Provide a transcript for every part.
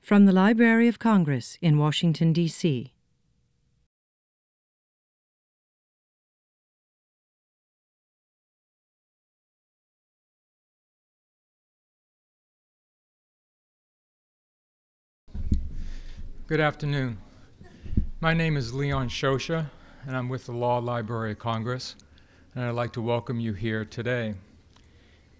From the Library of Congress in Washington, D.C. Good afternoon. My name is Leon Shosha, and I'm with the Law Library of Congress, and I'd like to welcome you here today.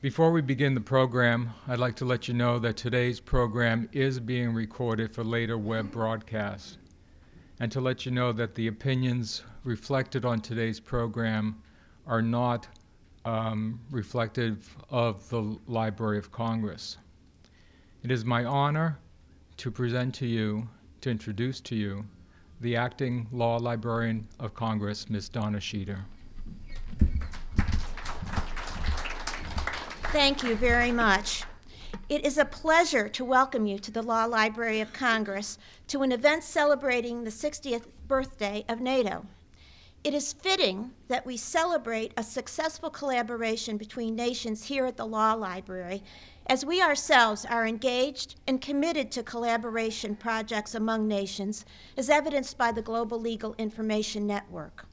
Before we begin the program, I'd like to let you know that today's program is being recorded for later web broadcast, and to let you know that the opinions reflected on today's program are not reflective of the Library of Congress. It is my honor to introduce to you the Acting Law Librarian of Congress, Ms. Donna Sheeter. Thank you very much. It is a pleasure to welcome you to the Law Library of Congress to an event celebrating the 60th birthday of NATO. It is fitting that we celebrate a successful collaboration between nations here at the Law Library, as we ourselves are engaged and committed to collaboration projects among nations, as evidenced by the Global Legal Information Network.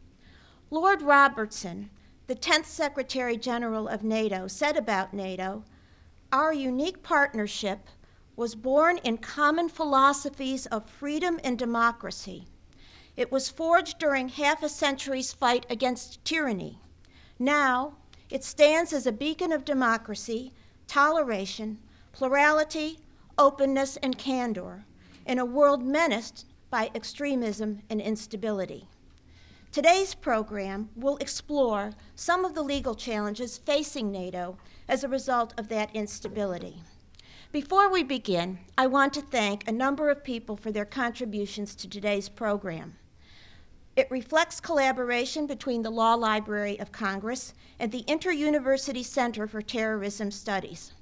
Lord Robertson, the 10th Secretary General of NATO, said about NATO, "Our unique partnership was born in common philosophies of freedom and democracy. It was forged during half a century's fight against tyranny. Now, it stands as a beacon of democracy, toleration, plurality, openness, and candor in a world menaced by extremism and instability." Today's program will explore some of the legal challenges facing NATO as a result of that instability. Before we begin, I want to thank a number of people for their contributions to today's program. It reflects collaboration between the Law Library of Congress and the Inter-University Center for Terrorism Studies.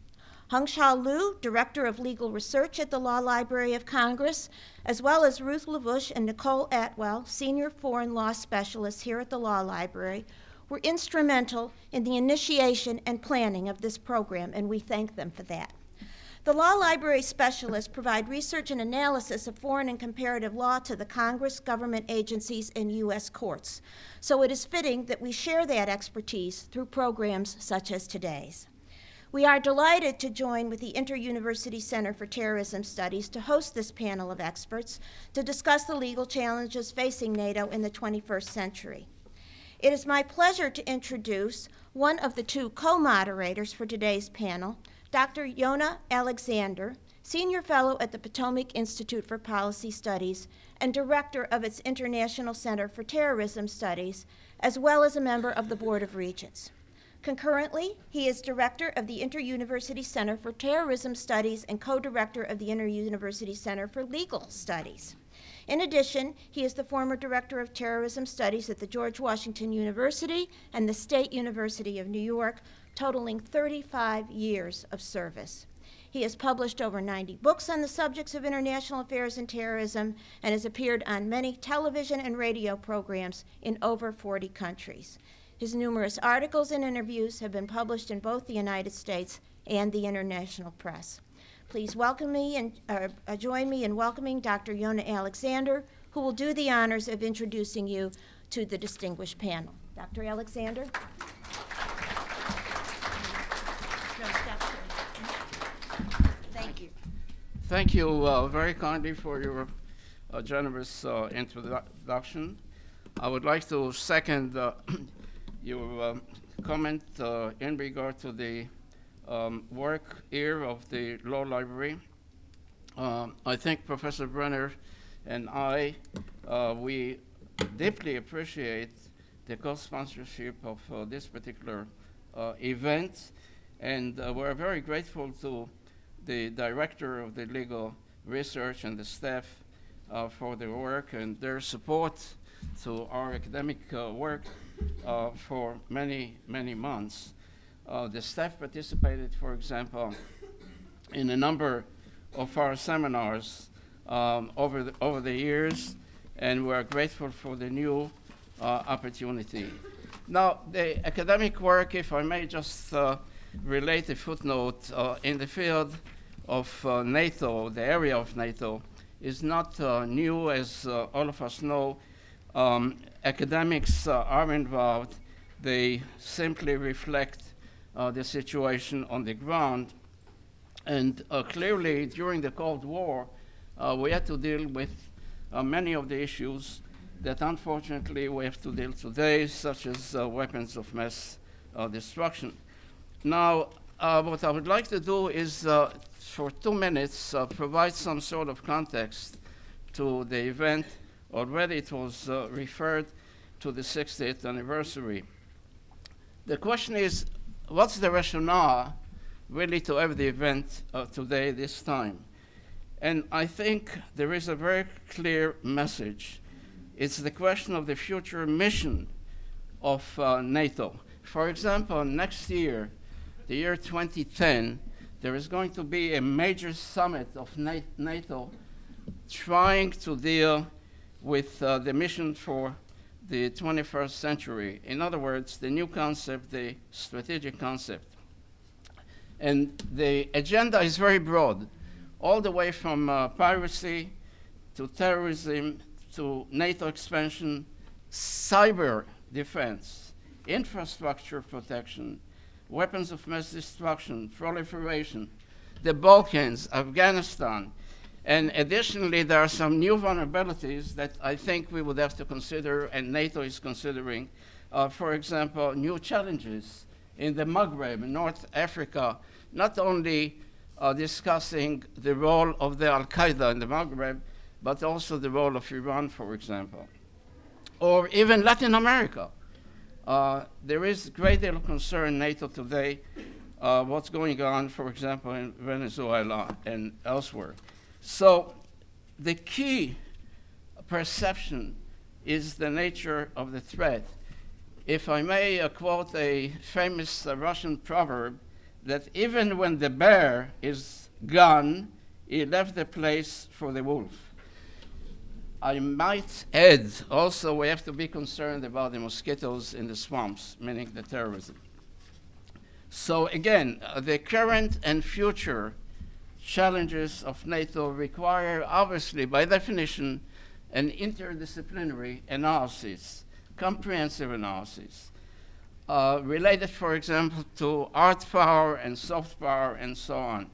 Hungsha Liu, Director of Legal Research at the Law Library of Congress, as well as Ruth LaVush and Nicole Atwell, Senior Foreign Law Specialists here at the Law Library, were instrumental in the initiation and planning of this program, and we thank them for that. The Law Library specialists provide research and analysis of foreign and comparative law to the Congress, government agencies, and U.S. courts. So it is fitting that we share that expertise through programs such as today's. We are delighted to join with the Inter-University Center for Terrorism Studies to host this panel of experts to discuss the legal challenges facing NATO in the 21st century. It is my pleasure to introduce one of the two co-moderators for today's panel, Dr. Yona Alexander, Senior Fellow at the Potomac Institute for Policy Studies and Director of its International Center for Terrorism Studies, as well as a member of the Board of Regents. Concurrently, he is Director of the Inter-University Center for Terrorism Studies and Co-Director of the Inter-University Center for Legal Studies. In addition, he is the former Director of Terrorism Studies at the George Washington University and the State University of New York, totaling 35 years of service. He has published over 90 books on the subjects of international affairs and terrorism and has appeared on many television and radio programs in over 40 countries. His numerous articles and interviews have been published in both the United States and the international press. Please welcome me and join me in welcoming Dr. Yona Alexander, who will do the honors of introducing you to the distinguished panel. Dr. Alexander. Thank you. Thank you very kindly for your generous introduction. I would like to second your comment in regard to the work here of the Law Library. I think Professor Brenner and I, we deeply appreciate the co-sponsorship of this particular event, and we're very grateful to the Director of the Legal Research and the staff for their work and their support to our academic work for many, many months. The staff participated, for example, in a number of our seminars over the years, and we're grateful for the new opportunity. Now, the academic work, if I may just relate a footnote, in the field of NATO, the area of NATO, is not new, as all of us know. Academics are involved. They simply reflect the situation on the ground. And clearly, during the Cold War, we had to deal with many of the issues that unfortunately we have to deal today, such as weapons of mass destruction. Now, what I would like to do is, for 2 minutes, provide some sort of context to the event. Already it was referred to the 60th anniversary. The question is, what's the rationale really to have the event today, this time? And I think there is a very clear message. It's the question of the future mission of NATO. For example, next year, the year 2010, there is going to be a major summit of NATO trying to deal with the mission for the 21st century. In other words, the new concept, the strategic concept. And the agenda is very broad, all the way from piracy to terrorism to NATO expansion, cyber defense, infrastructure protection, weapons of mass destruction, proliferation, the Balkans, Afghanistan. And additionally, there are some new vulnerabilities that I think we would have to consider, and NATO is considering. For example, new challenges in the Maghreb, North Africa, not only discussing the role of the Al-Qaeda in the Maghreb, but also the role of Iran, for example. Or even Latin America. There is a great deal of concern in NATO today, what's going on, for example, in Venezuela and elsewhere. So the key perception is the nature of the threat. If I may quote a famous Russian proverb, that even when the bear is gone, he left the place for the wolf. I might add also we have to be concerned about the mosquitoes in the swamps, meaning the terrorism. So again, the current and future challenges of NATO require, obviously, by definition, an interdisciplinary analysis, comprehensive analysis, related, for example, to hard power and soft power and so on.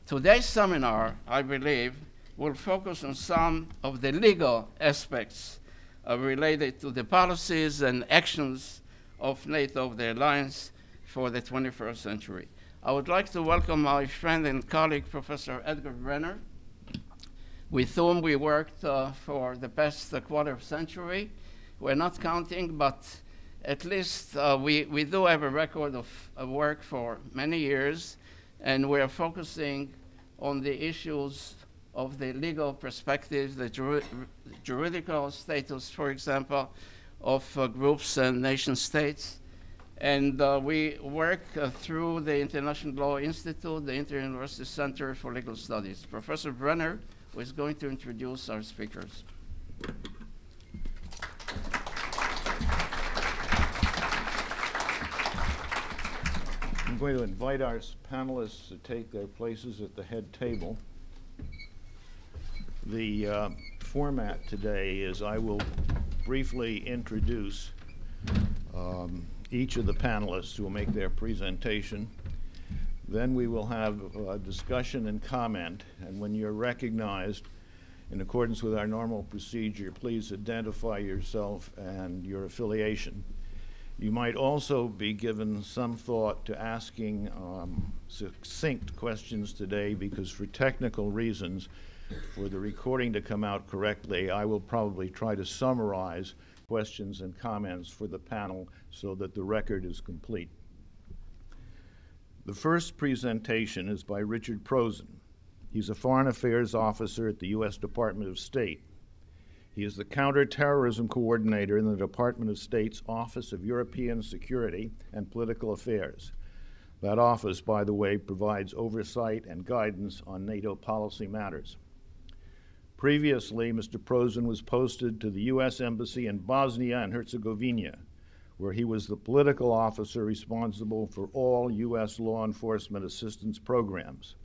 Today's seminar, I believe, will focus on some of the legal aspects related to the policies and actions of NATO, of the alliance, for the 21st century. I would like to welcome my friend and colleague, Professor Edgar Brenner, with whom we worked for the past quarter of century. We're not counting, but at least we do have a record of work for many years, and we're focusing on the issues of the legal perspective, the juridical status, for example, of groups and nation states. And we work through the International Law Institute, the Inter-University Center for Legal Studies. Professor Brenner is going to introduce our speakers. I'm going to invite our panelists to take their places at the head table. The format today is I will briefly introduce each of the panelists who will make their presentation. Then we will have a discussion and comment, and when you're recognized, in accordance with our normal procedure, please identify yourself and your affiliation. You might also be given some thought to asking succinct questions today, because for technical reasons, for the recording to come out correctly, I will probably try to summarize questions and comments for the panel so that the record is complete. The first presentation is by Richard Prosen. He's a foreign affairs officer at the U.S. Department of State. He is the counterterrorism coordinator in the Department of State's Office of European Security and Political Affairs. That office, by the way, provides oversight and guidance on NATO policy matters. Previously, Mr. Prosen was posted to the U.S. Embassy in Bosnia and Herzegovina, where he was the political officer responsible for all U.S. law enforcement assistance programs.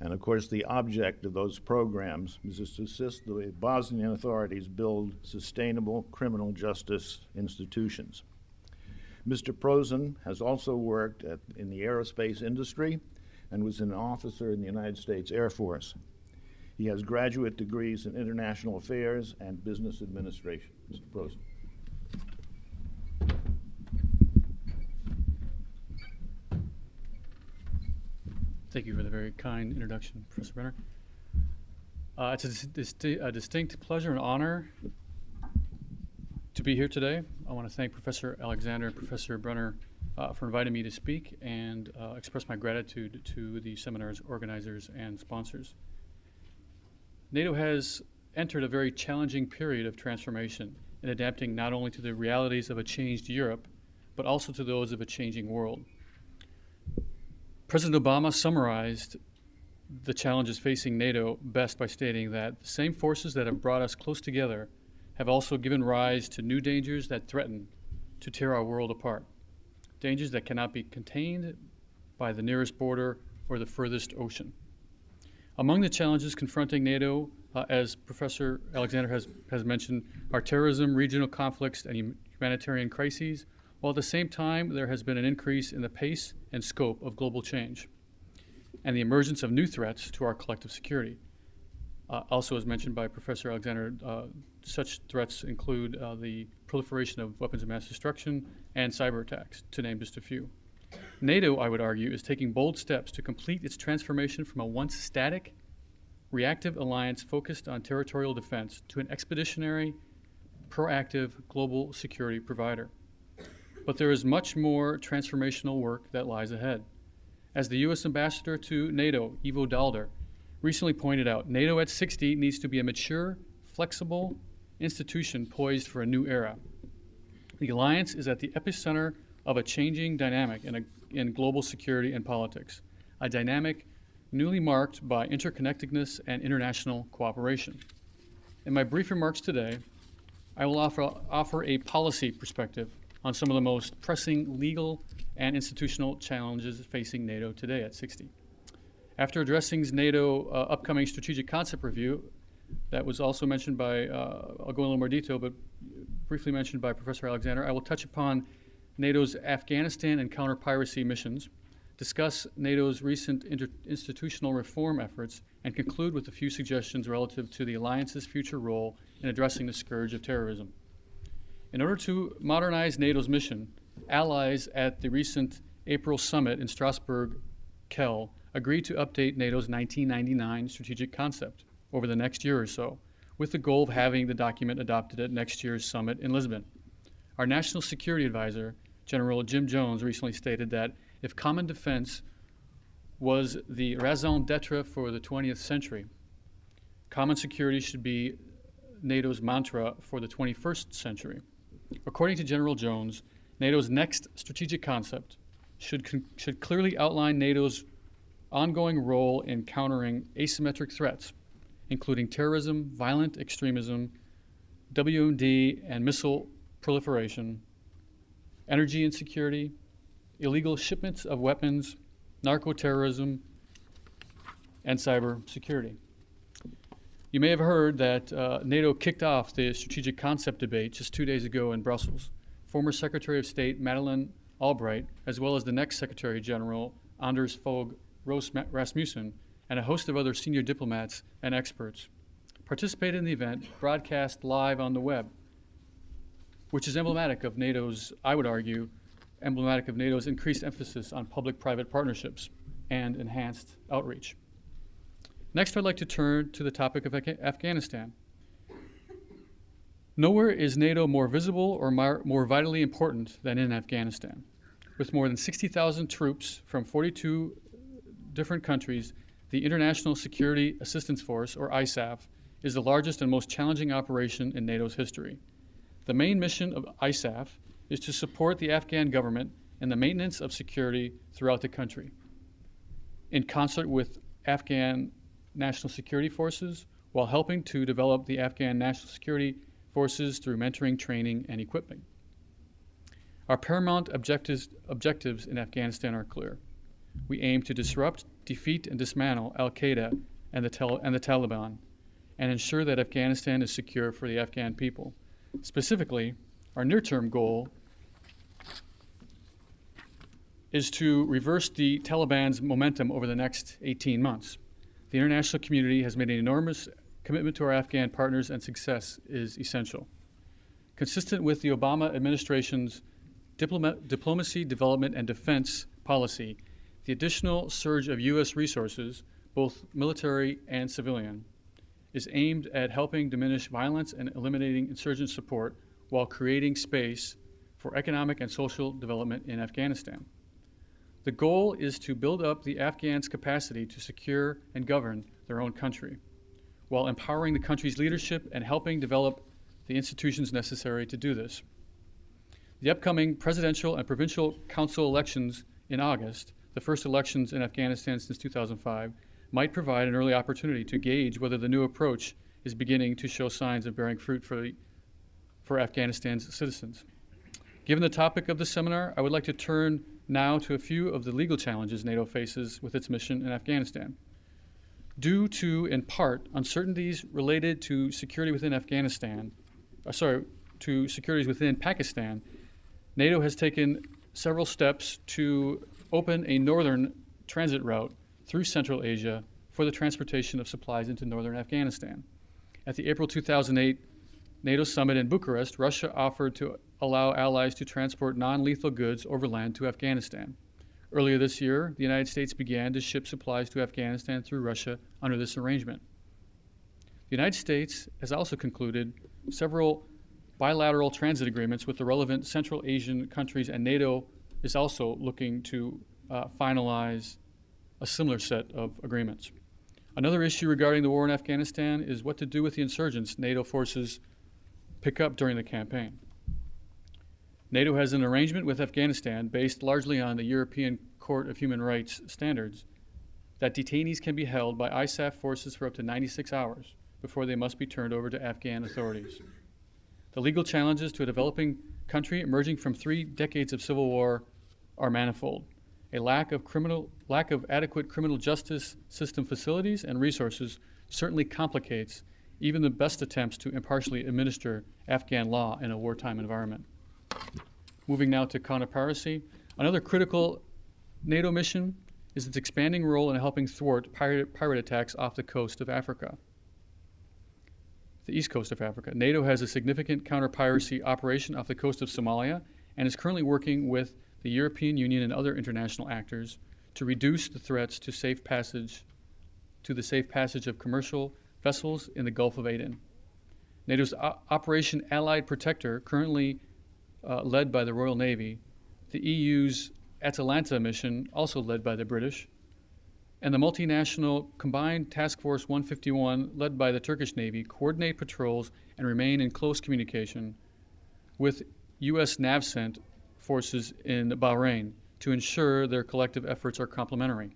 And of course, the object of those programs is to assist the Bosnian authorities build sustainable criminal justice institutions. Mr. Prosen has also worked in the aerospace industry and was an officer in the United States Air Force. He has graduate degrees in international affairs and business administration. Mr. Prosen. Thank you for the very kind introduction, Professor Brenner. It's a distinct pleasure and honor to be here today. I want to thank Professor Alexander and Professor Brenner for inviting me to speak and express my gratitude to the seminar's organizers and sponsors. NATO has entered a very challenging period of transformation in adapting not only to the realities of a changed Europe, but also to those of a changing world. President Obama summarized the challenges facing NATO best by stating that the same forces that have brought us close together have also given rise to new dangers that threaten to tear our world apart. Dangers that cannot be contained by the nearest border or the furthest ocean. Among the challenges confronting NATO, as Professor Alexander has mentioned, are terrorism, regional conflicts, and humanitarian crises, while at the same time there has been an increase in the pace and scope of global change and the emergence of new threats to our collective security. Also, as mentioned by Professor Alexander, such threats include the proliferation of weapons of mass destruction and cyber attacks, to name just a few. NATO, I would argue, is taking bold steps to complete its transformation from a once static, reactive alliance focused on territorial defense to an expeditionary, proactive global security provider. But there is much more transformational work that lies ahead. As the U.S. ambassador to NATO, Ivo Dalder, recently pointed out, NATO at 60 needs to be a mature, flexible institution poised for a new era. The alliance is at the epicenter of a changing dynamic in global security and politics, a dynamic newly marked by interconnectedness and international cooperation. In my brief remarks today, I will offer a policy perspective on some of the most pressing legal and institutional challenges facing NATO today at 60. After addressing NATO upcoming strategic concept review, that was also mentioned by, I'll go in a little more detail, but briefly mentioned by Professor Alexander, I will touch upon NATO's Afghanistan and counter-piracy missions, discuss NATO's recent institutional reform efforts, and conclude with a few suggestions relative to the alliance's future role in addressing the scourge of terrorism. In order to modernize NATO's mission, allies at the recent April summit in Strasbourg, Kiel, agreed to update NATO's 1999 strategic concept over the next year or so, with the goal of having the document adopted at next year's summit in Lisbon. Our National Security Advisor, General Jim Jones, recently stated that if common defense was the raison d'etre for the 20th century, common security should be NATO's mantra for the 21st century. According to General Jones, NATO's next strategic concept should clearly outline NATO's ongoing role in countering asymmetric threats, including terrorism, violent extremism, WMD and missile proliferation, energy insecurity, illegal shipments of weapons, narco-terrorism, and cyber security. You may have heard that NATO kicked off the strategic concept debate just 2 days ago in Brussels. Former Secretary of State Madeleine Albright, as well as the next Secretary General, Anders Fogh Rasmussen, and a host of other senior diplomats and experts, participated in the event broadcast live on the web, which is emblematic of NATO's, I would argue, emblematic of NATO's increased emphasis on public-private partnerships and enhanced outreach. Next, I'd like to turn to the topic of Afghanistan. Nowhere is NATO more visible or more vitally important than in Afghanistan. With more than 60,000 troops from 42 different countries, the International Security Assistance Force, or ISAF, is the largest and most challenging operation in NATO's history. The main mission of ISAF is to support the Afghan government in the maintenance of security throughout the country, in concert with Afghan national security forces, while helping to develop the Afghan national security forces through mentoring, training, and equipping. Our paramount objectives in Afghanistan are clear. We aim to disrupt defeat and dismantle al-Qaeda and the Taliban, and ensure that Afghanistan is secure for the Afghan people. Specifically, our near-term goal is to reverse the Taliban's momentum over the next 18 months. The international community has made an enormous commitment to our Afghan partners, and success is essential. Consistent with the Obama administration's diplomacy, development, and defense policy, the additional surge of U.S. resources, both military and civilian, is aimed at helping diminish violence and eliminating insurgent support while creating space for economic and social development in Afghanistan. The goal is to build up the Afghans' capacity to secure and govern their own country, while empowering the country's leadership and helping develop the institutions necessary to do this. The upcoming presidential and provincial council elections in August, the first elections in Afghanistan since 2005, might provide an early opportunity to gauge whether the new approach is beginning to show signs of bearing fruit for Afghanistan's citizens. Given the topic of the seminar, I would like to turn now to a few of the legal challenges NATO faces with its mission in Afghanistan. Due to, in part, uncertainties related to security within securities within Pakistan, NATO has taken several steps to open a northern transit route through Central Asia for the transportation of supplies into northern Afghanistan. At the April 2008 NATO summit in Bucharest, Russia offered to allow allies to transport non-lethal goods overland to Afghanistan. Earlier this year, the United States began to ship supplies to Afghanistan through Russia under this arrangement. The United States has also concluded several bilateral transit agreements with the relevant Central Asian countries, and NATO is also looking to finalize a similar set of agreements. Another issue regarding the war in Afghanistan is what to do with the insurgents NATO forces pick up during the campaign. NATO has an arrangement with Afghanistan based largely on the European Court of Human Rights standards that detainees can be held by ISAF forces for up to 96 hours before they must be turned over to Afghan authorities. The legal challenges to a developing country emerging from 3 decades of civil war are manifold. A lack of adequate criminal justice system facilities and resources certainly complicates even the best attempts to impartially administer Afghan law in a wartime environment. Moving now to counter-piracy. Another critical NATO mission is its expanding role in helping thwart pirate attacks off the coast of Africa, the east coast of Africa. NATO has a significant counter-piracy operation off the coast of Somalia and is currently working with the European Union and other international actors to reduce the threats to the safe passage of commercial vessels in the Gulf of Aden. NATO's Operation Allied Protector, currently led by the Royal Navy, the EU's Atalanta mission, also led by the British, and the multinational Combined Task Force 151, led by the Turkish Navy, coordinate patrols and remain in close communication with U.S. NAVCENT forces in Bahrain to ensure their collective efforts are complementary.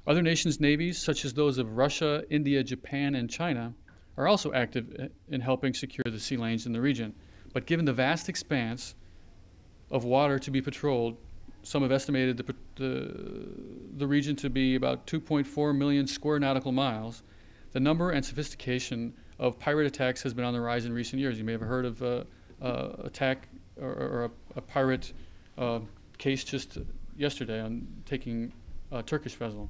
Other nations' navies, such as those of Russia, India, Japan, and China, are also active in helping secure the sea lanes in the region. But given the vast expanse of water to be patrolled, some have estimated the region to be about 2.4 million square nautical miles. The number and sophistication of pirate attacks has been on the rise in recent years. You may have heard of attack or a pirate case just yesterday on taking a Turkish vessel.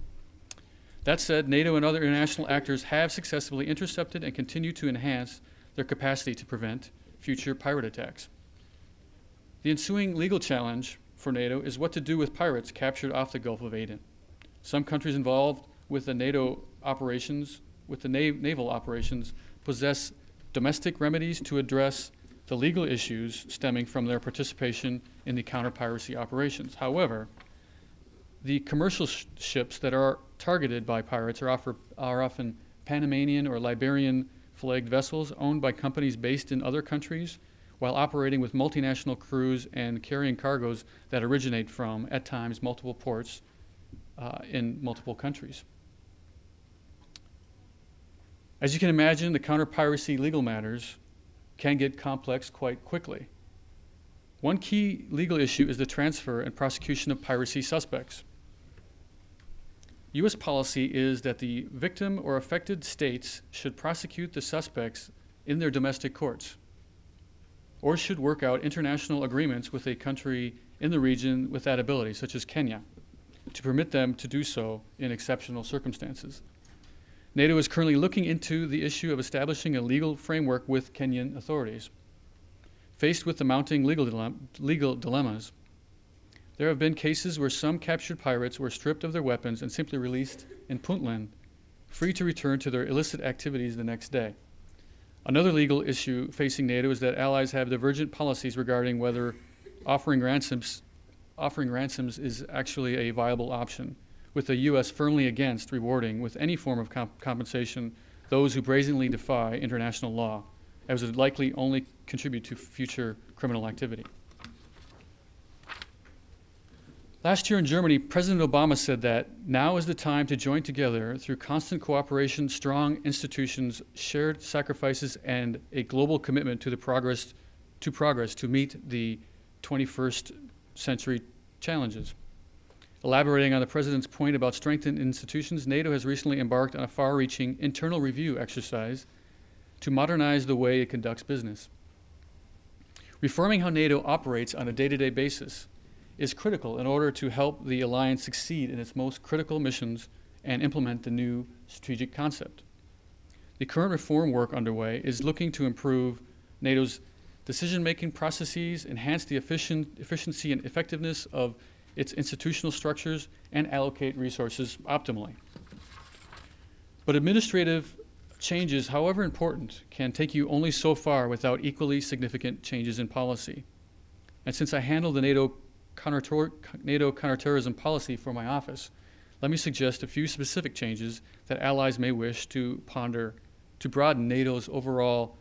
That said, NATO and other international actors have successfully intercepted and continue to enhance their capacity to prevent future pirate attacks. The ensuing legal challenge for NATO is what to do with pirates captured off the Gulf of Aden. Some countries involved with the NATO operations, naval operations, possess domestic remedies to address the legal issues stemming from their participation in the counter-piracy operations. However, the commercial ships that are targeted by pirates are often Panamanian or Liberian flagged vessels owned by companies based in other countries while operating with multinational crews and carrying cargoes that originate from, at times, multiple ports in multiple countries. As you can imagine, the counter-piracy legal matters can get complex quite quickly. One key legal issue is the transfer and prosecution of piracy suspects. U.S. policy is that the victim or affected states should prosecute the suspects in their domestic courts, or should work out international agreements with a country in the region with that ability, such as Kenya, to permit them to do so in exceptional circumstances. NATO is currently looking into the issue of establishing a legal framework with Kenyan authorities. Faced with the mounting legal dilemmas, there have been cases where some captured pirates were stripped of their weapons and simply released in Puntland, free to return to their illicit activities the next day. Another legal issue facing NATO is that allies have divergent policies regarding whether offering ransoms is actually a viable option, with the U.S. firmly against rewarding with any form of compensation those who brazenly defy international law, as would likely only contribute to future criminal activity. Last year in Germany, President Obama said that now is the time to join together through constant cooperation, strong institutions, shared sacrifices, and a global commitment to progress to meet the 21st century challenges. Elaborating on the President's point about strengthened institutions, NATO has recently embarked on a far-reaching internal review exercise to modernize the way it conducts business. Reforming how NATO operates on a day-to-day basis is critical in order to help the alliance succeed in its most critical missions and implement the new strategic concept. The current reform work underway is looking to improve NATO's decision-making processes, enhance the efficiency and effectiveness of its institutional structures, and allocate resources optimally. But administrative changes, however important, can take you only so far without equally significant changes in policy. And since I handle the NATO counterterrorism policy for my office, let me suggest a few specific changes that allies may wish to ponder to broaden NATO's overall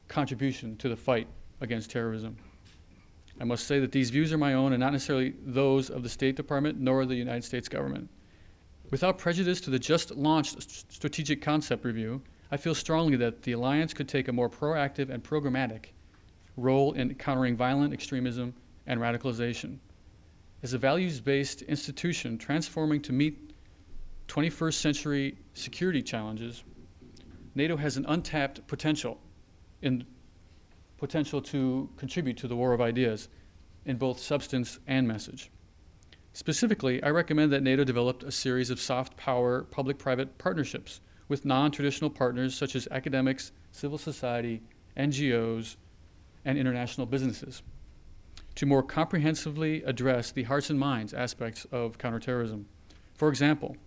contribution to the fight against terrorism. I must say that these views are my own and not necessarily those of the State Department nor the United States government. Without prejudice to the just launched strategic concept review, I feel strongly that the alliance could take a more proactive and programmatic role in countering violent extremism and radicalization. As a values-based institution transforming to meet 21st century security challenges, NATO has an untapped potential to contribute to the war of ideas in both substance and message. Specifically, I recommend that NATO develop a series of soft power public-private partnerships with non-traditional partners such as academics, civil society, NGOs, and international businesses to more comprehensively address the hearts and minds aspects of counterterrorism. For example,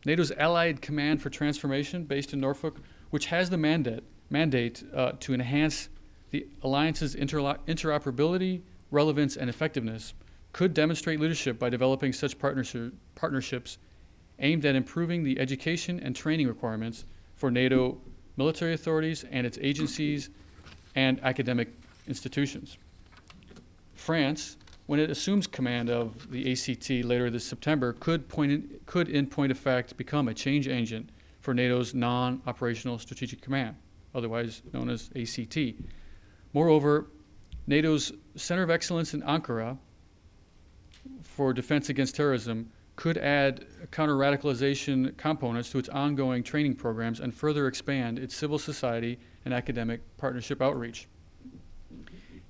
NATO's Allied Command for Transformation, based in Norfolk, which has the mandate to enhance the alliance's interoperability, relevance, and effectiveness, could demonstrate leadership by developing such partnerships aimed at improving the education and training requirements for NATO military authorities and its agencies and academic institutions. France, when it assumes command of the ACT later this September, could in point of fact become a change agent for NATO's non-operational strategic command, otherwise known as ACT. Moreover, NATO's Center of Excellence in Ankara for Defense Against Terrorism could add counter-radicalization components to its ongoing training programs and further expand its civil society and academic partnership outreach.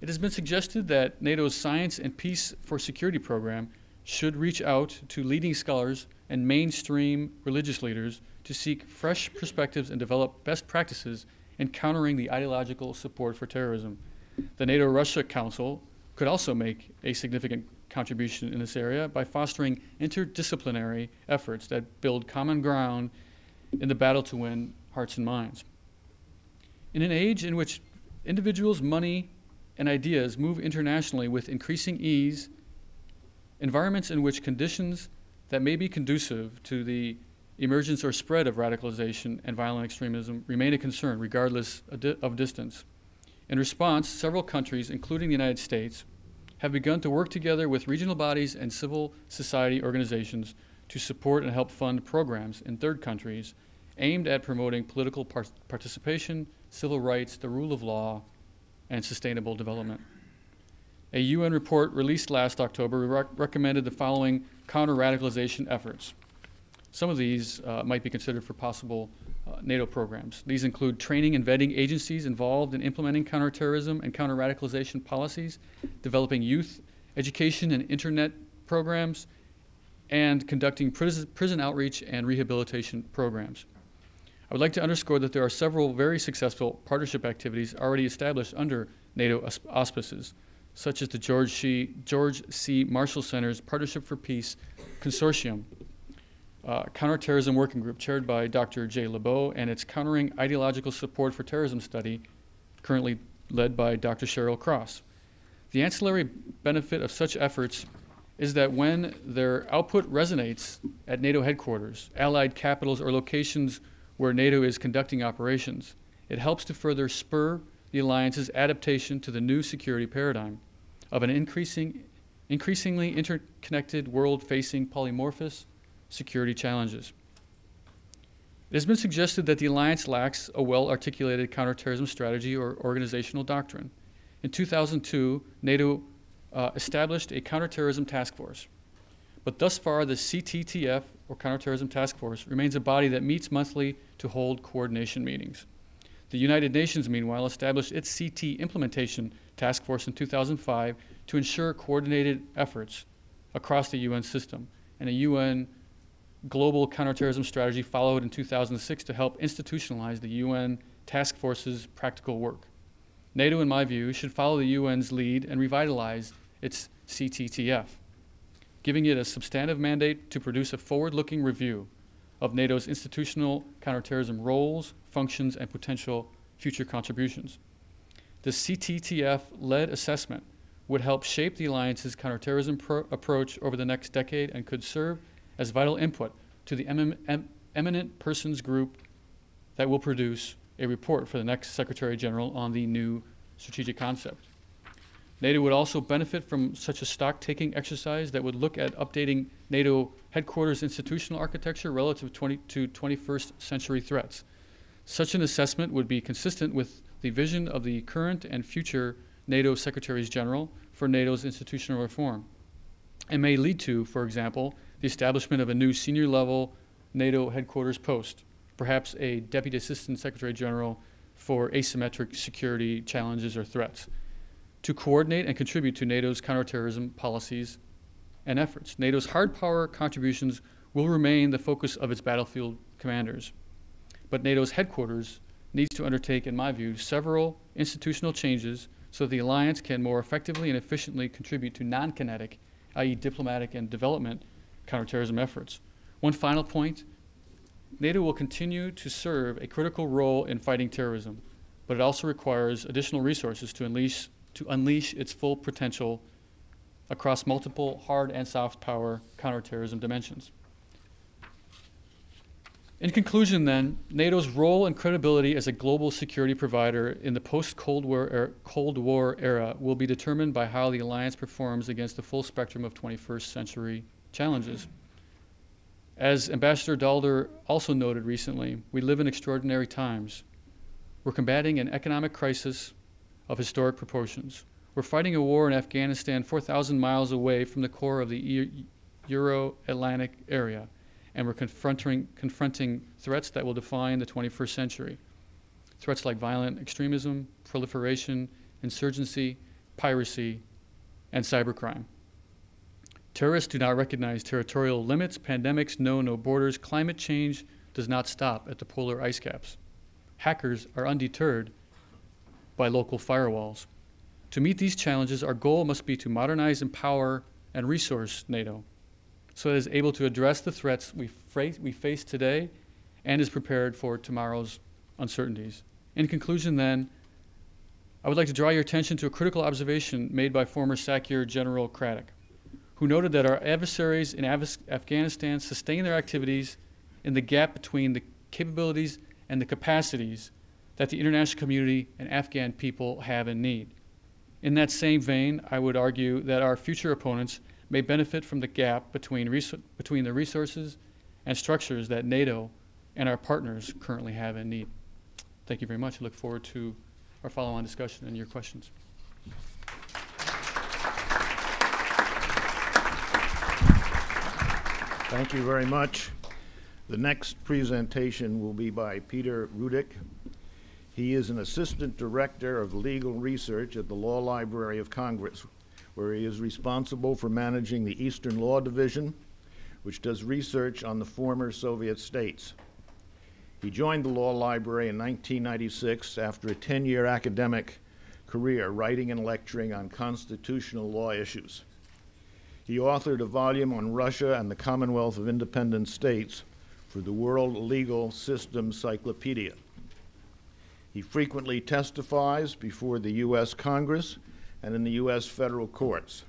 It has been suggested that NATO's Science and Peace for Security program should reach out to leading scholars and mainstream religious leaders to seek fresh perspectives and develop best practices in countering the ideological support for terrorism. The NATO-Russia Council could also make a significant contribution in this area by fostering interdisciplinary efforts that build common ground in the battle to win hearts and minds. In an age in which individuals, money, and ideas move internationally with increasing ease, environments in which conditions that may be conducive to the emergence or spread of radicalization and violent extremism remain a concern regardless of distance. In response, several countries, including the United States, have begun to work together with regional bodies and civil society organizations to support and help fund programs in third countries aimed at promoting political participation, civil rights, the rule of law, and sustainable development. A UN report released last October recommended the following counter-radicalization efforts. Some of these might be considered for possible NATO programs. These include training and vetting agencies involved in implementing counterterrorism and counter-radicalization policies, developing youth education and internet programs, and conducting prison outreach and rehabilitation programs. I would like to underscore that there are several very successful partnership activities already established under NATO auspices, such as the George C. Marshall Center's Partnership for Peace Consortium, Counterterrorism Working Group chaired by Dr. Jay Lebeau, and its Countering Ideological Support for Terrorism Study, currently led by Dr. Cheryl Cross. The ancillary benefit of such efforts is that when their output resonates at NATO headquarters, allied capitals, or locations where NATO is conducting operations, it helps to further spur the alliance's adaptation to the new security paradigm of an increasingly interconnected world facing polymorphous security challenges. It has been suggested that the alliance lacks a well-articulated counterterrorism strategy or organizational doctrine. In 2002, NATO established a counterterrorism task force. But thus far, the CTTF, or Counterterrorism Task Force, remains a body that meets monthly to hold coordination meetings. The United Nations, meanwhile, established its CT Implementation Task Force in 2005 to ensure coordinated efforts across the UN system, and a UN global counterterrorism strategy followed in 2006 to help institutionalize the UN task force's practical work. NATO, in my view, should follow the UN's lead and revitalize its CTTF, giving it a substantive mandate to produce a forward-looking review of NATO's institutional counterterrorism roles, functions, and potential future contributions. The CTTF-led assessment would help shape the alliance's counterterrorism approach over the next decade and could serve as vital input to the eminent persons group that will produce a report for the next Secretary General on the new strategic concept. NATO would also benefit from such a stock-taking exercise that would look at updating NATO headquarters institutional architecture relative to 21st century threats. Such an assessment would be consistent with the vision of the current and future NATO Secretaries General for NATO's institutional reform, and may lead to, for example, the establishment of a new senior-level NATO headquarters post, perhaps a Deputy Assistant Secretary General for asymmetric security challenges or threats, to coordinate and contribute to NATO's counterterrorism policies and efforts. NATO's hard power contributions will remain the focus of its battlefield commanders, but NATO's headquarters needs to undertake, in my view, several institutional changes so that the alliance can more effectively and efficiently contribute to non-kinetic, i.e. diplomatic and development counterterrorism efforts. One final point, NATO will continue to serve a critical role in fighting terrorism, but it also requires additional resources to unleash its full potential across multiple hard and soft power counterterrorism dimensions. In conclusion, then, NATO's role and credibility as a global security provider in the post-Cold War era will be determined by how the alliance performs against the full spectrum of 21st century challenges. As Ambassador Dalder also noted recently, we live in extraordinary times. We're combating an economic crisis of historic proportions. We're fighting a war in Afghanistan 4,000 miles away from the core of the Euro-Atlantic area, and we're confronting threats that will define the 21st century. Threats like violent extremism, proliferation, insurgency, piracy, and cybercrime. Terrorists do not recognize territorial limits, pandemics know no borders, climate change does not stop at the polar ice caps. Hackers are undeterred by local firewalls. To meet these challenges, our goal must be to modernize, empower, and resource NATO so it is able to address the threats we face today and is prepared for tomorrow's uncertainties. In conclusion, then, I would like to draw your attention to a critical observation made by former SACEUR General Roudik, who noted that our adversaries in Afghanistan sustain their activities in the gap between the capabilities and the capacities that the international community and Afghan people have and need. In that same vein, I would argue that our future opponents may benefit from the gap between the resources and structures that NATO and our partners currently have and need. Thank you very much. I look forward to our follow-on discussion and your questions. Thank you very much. The next presentation will be by Peter Roudik. He is an Assistant Director of Legal Research at the Law Library of Congress, where he is responsible for managing the Eastern Law Division, which does research on the former Soviet states. He joined the Law Library in 1996 after a 10-year academic career writing and lecturing on constitutional law issues. He authored a volume on Russia and the Commonwealth of Independent States for the World Legal System Cyclopedia. He frequently testifies before the U.S. Congress and in the U.S. federal courts.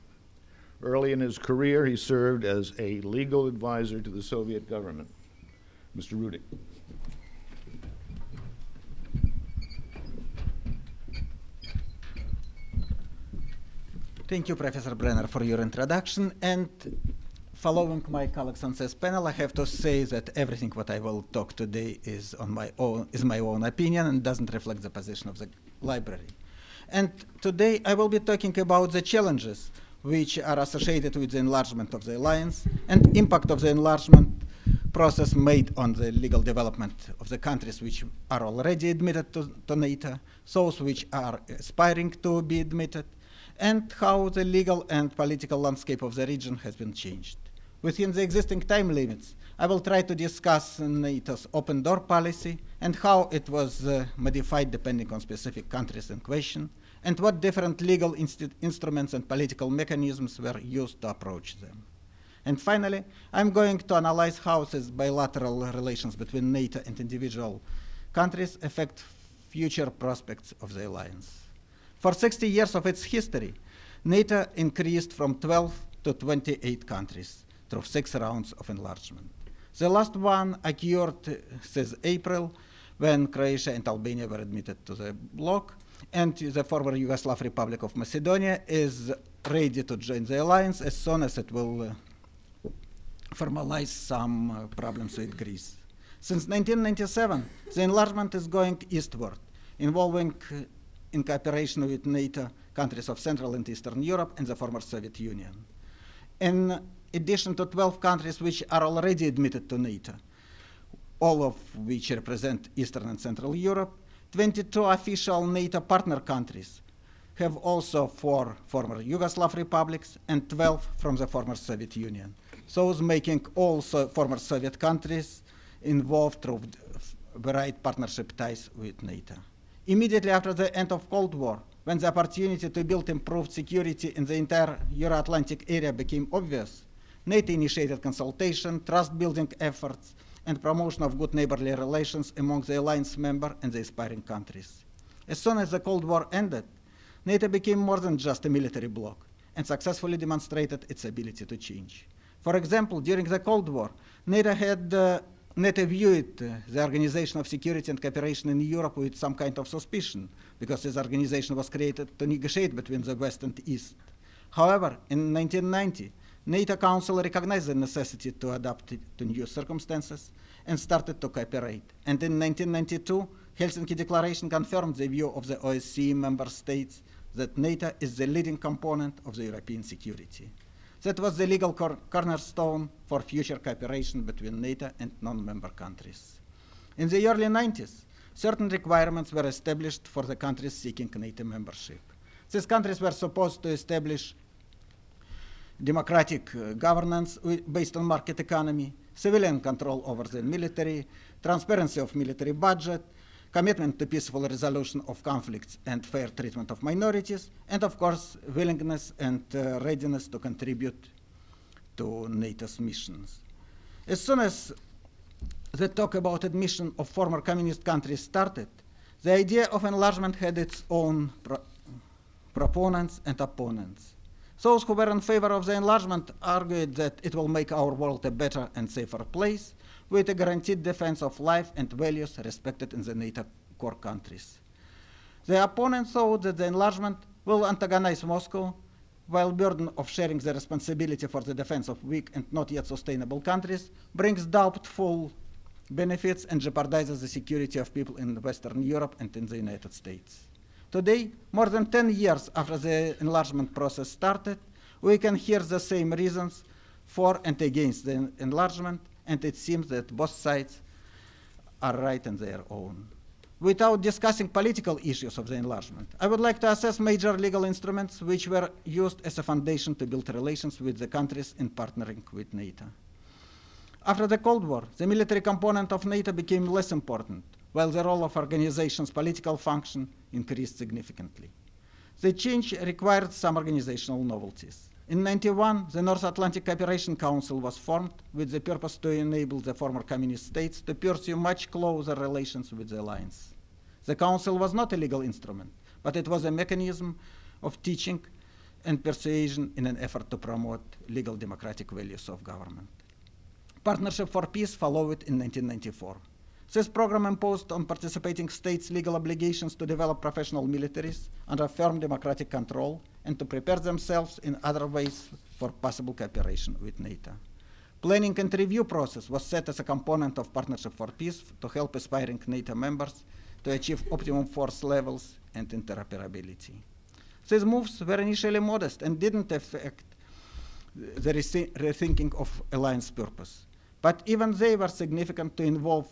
Early in his career, he served as a legal advisor to the Soviet government. Mr. Roudik. Thank you, Professor Brenner, for your introduction. And following my colleagues on this panel, I have to say that everything what I will talk today is my own opinion and doesn't reflect the position of the library. And today I will be talking about the challenges which are associated with the enlargement of the alliance and impact of the enlargement process made on the legal development of the countries which are already admitted to NATO, those which are aspiring to be admitted, and how the legal and political landscape of the region has been changed. Within the existing time limits, I will try to discuss NATO's open door policy and how it was modified depending on specific countries in question, and what different legal instruments and political mechanisms were used to approach them. And finally, I'm going to analyze how these bilateral relations between NATO and individual countries affect future prospects of the alliance. For 60 years of its history, NATO increased from 12 to 28 countries through 6 rounds of enlargement. The last one occurred since April, when Croatia and Albania were admitted to the bloc, and the former Yugoslav Republic of Macedonia is ready to join the alliance as soon as it will formalize some problems with Greece. Since 1997, the enlargement is going eastward, involving in cooperation with NATO countries of Central and Eastern Europe and the former Soviet Union. In addition to 12 countries which are already admitted to NATO, all of which represent Eastern and Central Europe, 22 official NATO partner countries have also 4 former Yugoslav republics and 12 from the former Soviet Union, those making all former Soviet countries involved through varied partnership ties with NATO. Immediately after the end of Cold War, when the opportunity to build improved security in the entire Euro-Atlantic area became obvious, NATO initiated consultation, trust-building efforts, and promotion of good neighborly relations among the alliance member and the aspiring countries. As soon as the Cold War ended, NATO became more than just a military bloc and successfully demonstrated its ability to change. For example, during the Cold War, NATO viewed the Organization of Security and Cooperation in Europe with some kind of suspicion, because this organization was created to negotiate between the West and East. However, in 1990, NATO Council recognized the necessity to adapt to new circumstances and started to cooperate. And in 1992, Helsinki Declaration confirmed the view of the OSCE member states that NATO is the leading component of the European security. That was the legal cornerstone for future cooperation between NATO and non-member countries. In the early 90s, certain requirements were established for the countries seeking NATO membership. These countries were supposed to establish democratic governance based on market economy, civilian control over the military, transparency of military budget, commitment to peaceful resolution of conflicts and fair treatment of minorities, and of course, willingness and readiness to contribute to NATO's missions. As soon as the talk about admission of former communist countries started, the idea of enlargement had its own proponents and opponents. Those who were in favor of the enlargement argued that it will make our world a better and safer place, with a guaranteed defense of life and values respected in the NATO core countries. The opponents thought that the enlargement will antagonize Moscow, while burden of sharing the responsibility for the defense of weak and not yet sustainable countries brings doubtful benefits and jeopardizes the security of people in Western Europe and in the United States. Today, more than 10 years after the enlargement process started, we can hear the same reasons for and against the enlargement, and it seems that both sides are right in their own. Without discussing political issues of the enlargement, I would like to assess major legal instruments which were used as a foundation to build relations with the countries in partnering with NATO. After the Cold War, the military component of NATO became less important, while the role of organization's political function increased significantly. The change required some organizational novelties. In 1991, the North Atlantic Cooperation Council was formed with the purpose to enable the former communist states to pursue much closer relations with the alliance. The council was not a legal instrument, but it was a mechanism of teaching and persuasion in an effort to promote legal democratic values of government. Partnership for Peace followed in 1994. This program imposed on participating states legal obligations to develop professional militaries under firm democratic control and to prepare themselves in other ways for possible cooperation with NATO. Planning and review process was set as a component of Partnership for Peace to help aspiring NATO members to achieve optimum force levels and interoperability. These moves were initially modest and didn't affect the rethinking of alliance purpose. But even they were significant to involve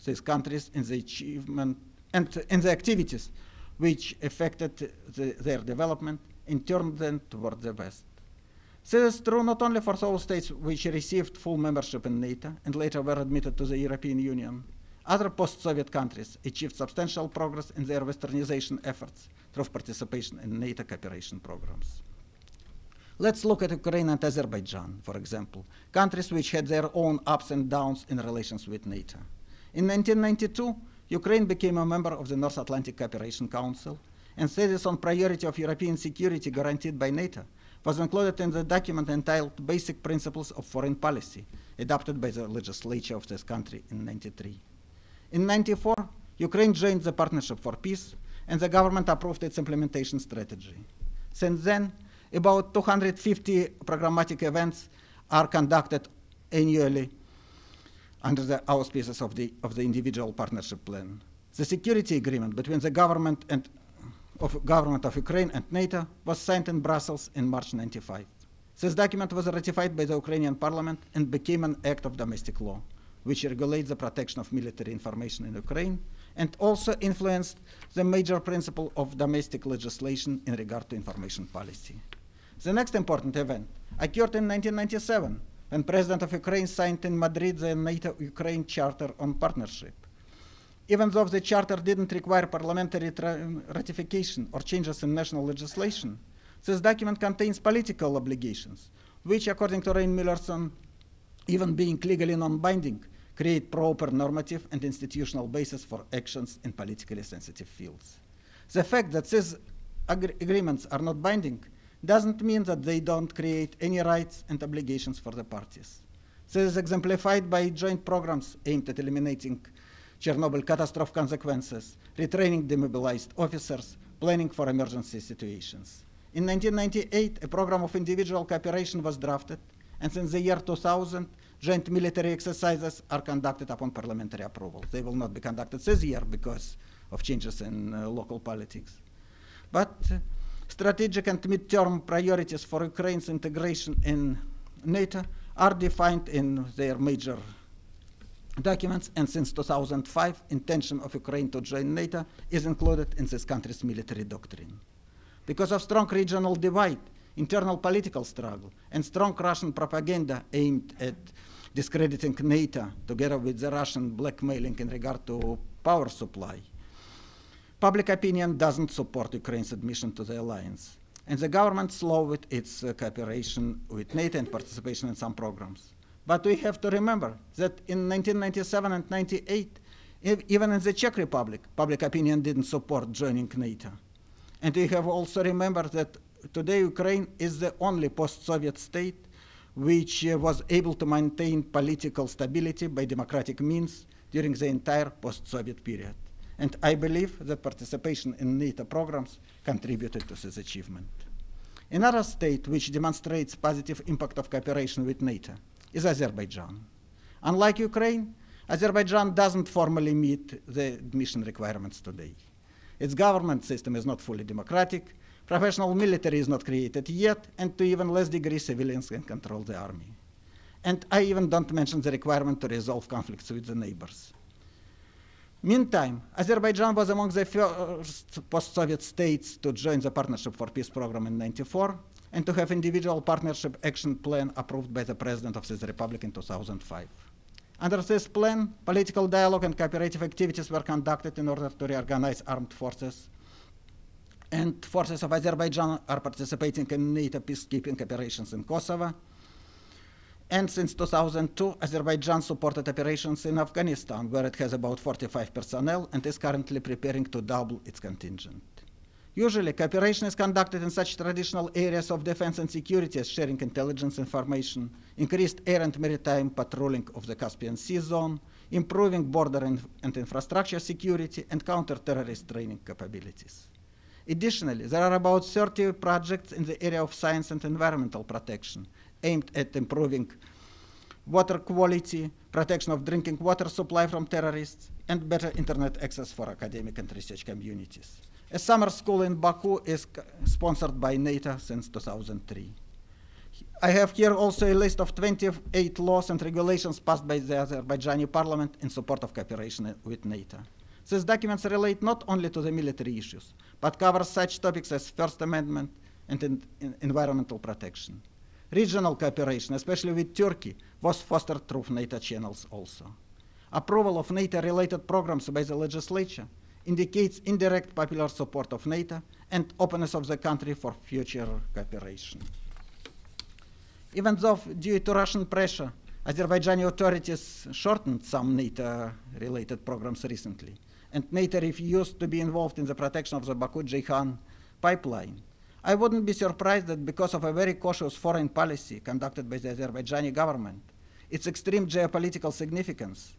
these countries in the achievement and in the activities which affected their development and turned them toward the West. This is true not only for those states which received full membership in NATO and later were admitted to the European Union. Other post-Soviet countries achieved substantial progress in their westernization efforts through participation in NATO cooperation programs. Let's look at Ukraine and Azerbaijan, for example, countries which had their own ups and downs in relations with NATO. In 1992, Ukraine became a member of the North Atlantic Cooperation Council, and status on priority of European security guaranteed by NATO was included in the document entitled Basic Principles of Foreign Policy, adopted by the legislature of this country in 1993. In 1994, Ukraine joined the Partnership for Peace, and the government approved its implementation strategy. Since then, about 250 programmatic events are conducted annually under the auspices of the individual partnership plan. The security agreement between the government of Ukraine and NATO was signed in Brussels in March 1995. This document was ratified by the Ukrainian parliament and became an act of domestic law, which regulates the protection of military information in Ukraine and also influenced the major principle of domestic legislation in regard to information policy. The next important event occurred in 1997 when President of Ukraine signed in Madrid the NATO-Ukraine Charter on Partnership. Even though the charter didn't require parliamentary ratification or changes in national legislation, this document contains political obligations, which, according to Rein Millerson, even being legally non-binding, create proper normative and institutional basis for actions in politically sensitive fields. The fact that these agreements are not binding doesn't mean that they don't create any rights and obligations for the parties. This is exemplified by joint programs aimed at eliminating Chernobyl catastrophe consequences, retraining demobilized officers, planning for emergency situations. In 1998, a program of individual cooperation was drafted, and since the year 2000, joint military exercises are conducted upon parliamentary approval. They will not be conducted this year because of changes in local politics. But strategic and mid-term priorities for Ukraine's integration in NATO are defined in their major documents, and since 2005, intention of Ukraine to join NATO is included in this country's military doctrine. Because of strong regional divide, internal political struggle, and strong Russian propaganda aimed at discrediting NATO together with the Russian blackmailing in regard to power supply, public opinion doesn't support Ukraine's admission to the alliance, and the government slowed its cooperation with NATO and participation in some programs. But we have to remember that in 1997 and 98, even in the Czech Republic, public opinion didn't support joining NATO. And we have also remembered that today Ukraine is the only post-Soviet state which was able to maintain political stability by democratic means during the entire post-Soviet period. And I believe that participation in NATO programs contributed to this achievement. Another state which demonstrates positive impact of cooperation with NATO is Azerbaijan. Unlike Ukraine, Azerbaijan doesn't formally meet the admission requirements today. Its government system is not fully democratic, professional military is not created yet, and to even less degree civilians can control the army. And I even don't mention the requirement to resolve conflicts with the neighbors. Meantime, Azerbaijan was among the first post-Soviet states to join the Partnership for Peace program in '94 and to have individual partnership action plan approved by the President of this Republic in 2005. Under this plan, political dialogue and cooperative activities were conducted in order to reorganize armed forces. And forces of Azerbaijan are participating in NATO peacekeeping operations in Kosovo. And since 2002, Azerbaijan supported operations in Afghanistan, where it has about 45 personnel and is currently preparing to double its contingent. Usually, cooperation is conducted in such traditional areas of defense and security as sharing intelligence information, increased air and maritime patrolling of the Caspian Sea zone, improving border and infrastructure security, and counter-terrorist training capabilities. Additionally, there are about 30 projects in the area of science and environmental protection, aimed at improving water quality, protection of drinking water supply from terrorists, and better internet access for academic and research communities. A summer school in Baku is sponsored by NATO since 2003. I have here also a list of 28 laws and regulations passed by the Azerbaijani parliament in support of cooperation with NATO. These documents relate not only to the military issues, but cover such topics as First Amendment and environmental protection. Regional cooperation, especially with Turkey, was fostered through NATO channels also. Approval of NATO-related programs by the legislature indicates indirect popular support of NATO and openness of the country for future cooperation. Even though, due to Russian pressure, Azerbaijani authorities shortened some NATO-related programs recently, and NATO refused to be involved in the protection of the Baku-Ceyhan pipeline. I wouldn't be surprised that because of a very cautious foreign policy conducted by the Azerbaijani government, its extreme geopolitical significance,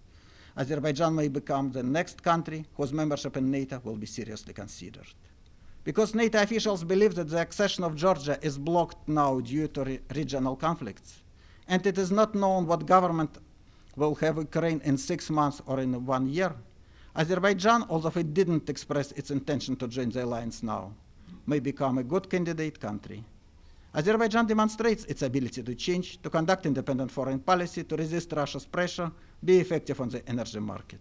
Azerbaijan may become the next country whose membership in NATO will be seriously considered. Because NATO officials believe that the accession of Georgia is blocked now due to regional conflicts, and it is not known what government will have Ukraine in 6 months or in 1 year, Azerbaijan, although it didn't express its intention to join the alliance now, may become a good candidate country. Azerbaijan demonstrates its ability to change, to conduct independent foreign policy, to resist Russia's pressure, be effective on the energy market.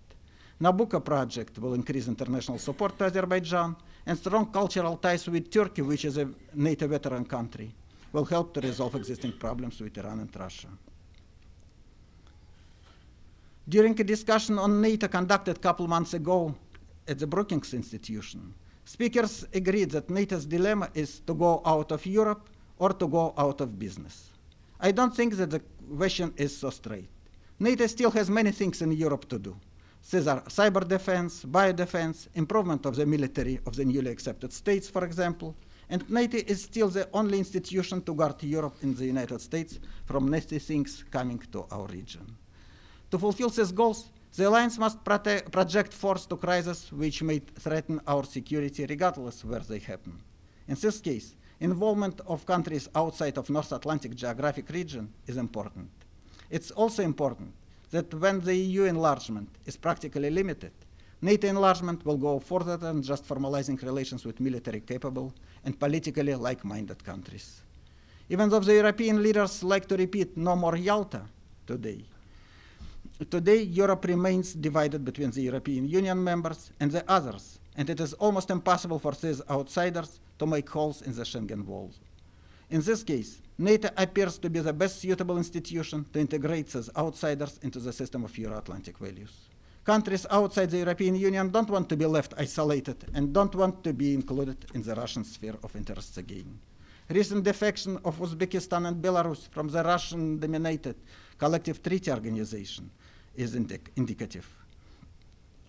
Nabucco project will increase international support to Azerbaijan, and strong cultural ties with Turkey, which is a NATO veteran country, will help to resolve existing problems with Iran and Russia. During a discussion on NATO conducted a couple months ago at the Brookings Institution, speakers agreed that NATO's dilemma is to go out of Europe or to go out of business. I don't think that the question is so straight. NATO still has many things in Europe to do. These are cyber defense, biodefense, improvement of the military of the newly accepted states, for example, and NATO is still the only institution to guard Europe and the United States from nasty things coming to our region. To fulfill these goals, the alliance must project force to crises which may threaten our security regardless where they happen. In this case, involvement of countries outside of North Atlantic geographic region is important. It's also important that when the EU enlargement is practically limited, NATO enlargement will go further than just formalizing relations with military capable and politically like-minded countries. Even though the European leaders like to repeat no more Yalta today, Europe remains divided between the European Union members and the others, and it is almost impossible for these outsiders to make holes in the Schengen walls. In this case, NATO appears to be the best suitable institution to integrate these outsiders into the system of Euro-Atlantic values. Countries outside the European Union don't want to be left isolated and don't want to be included in the Russian sphere of interests again. Recent defection of Uzbekistan and Belarus from the Russian-dominated Collective Treaty Organization is indicative.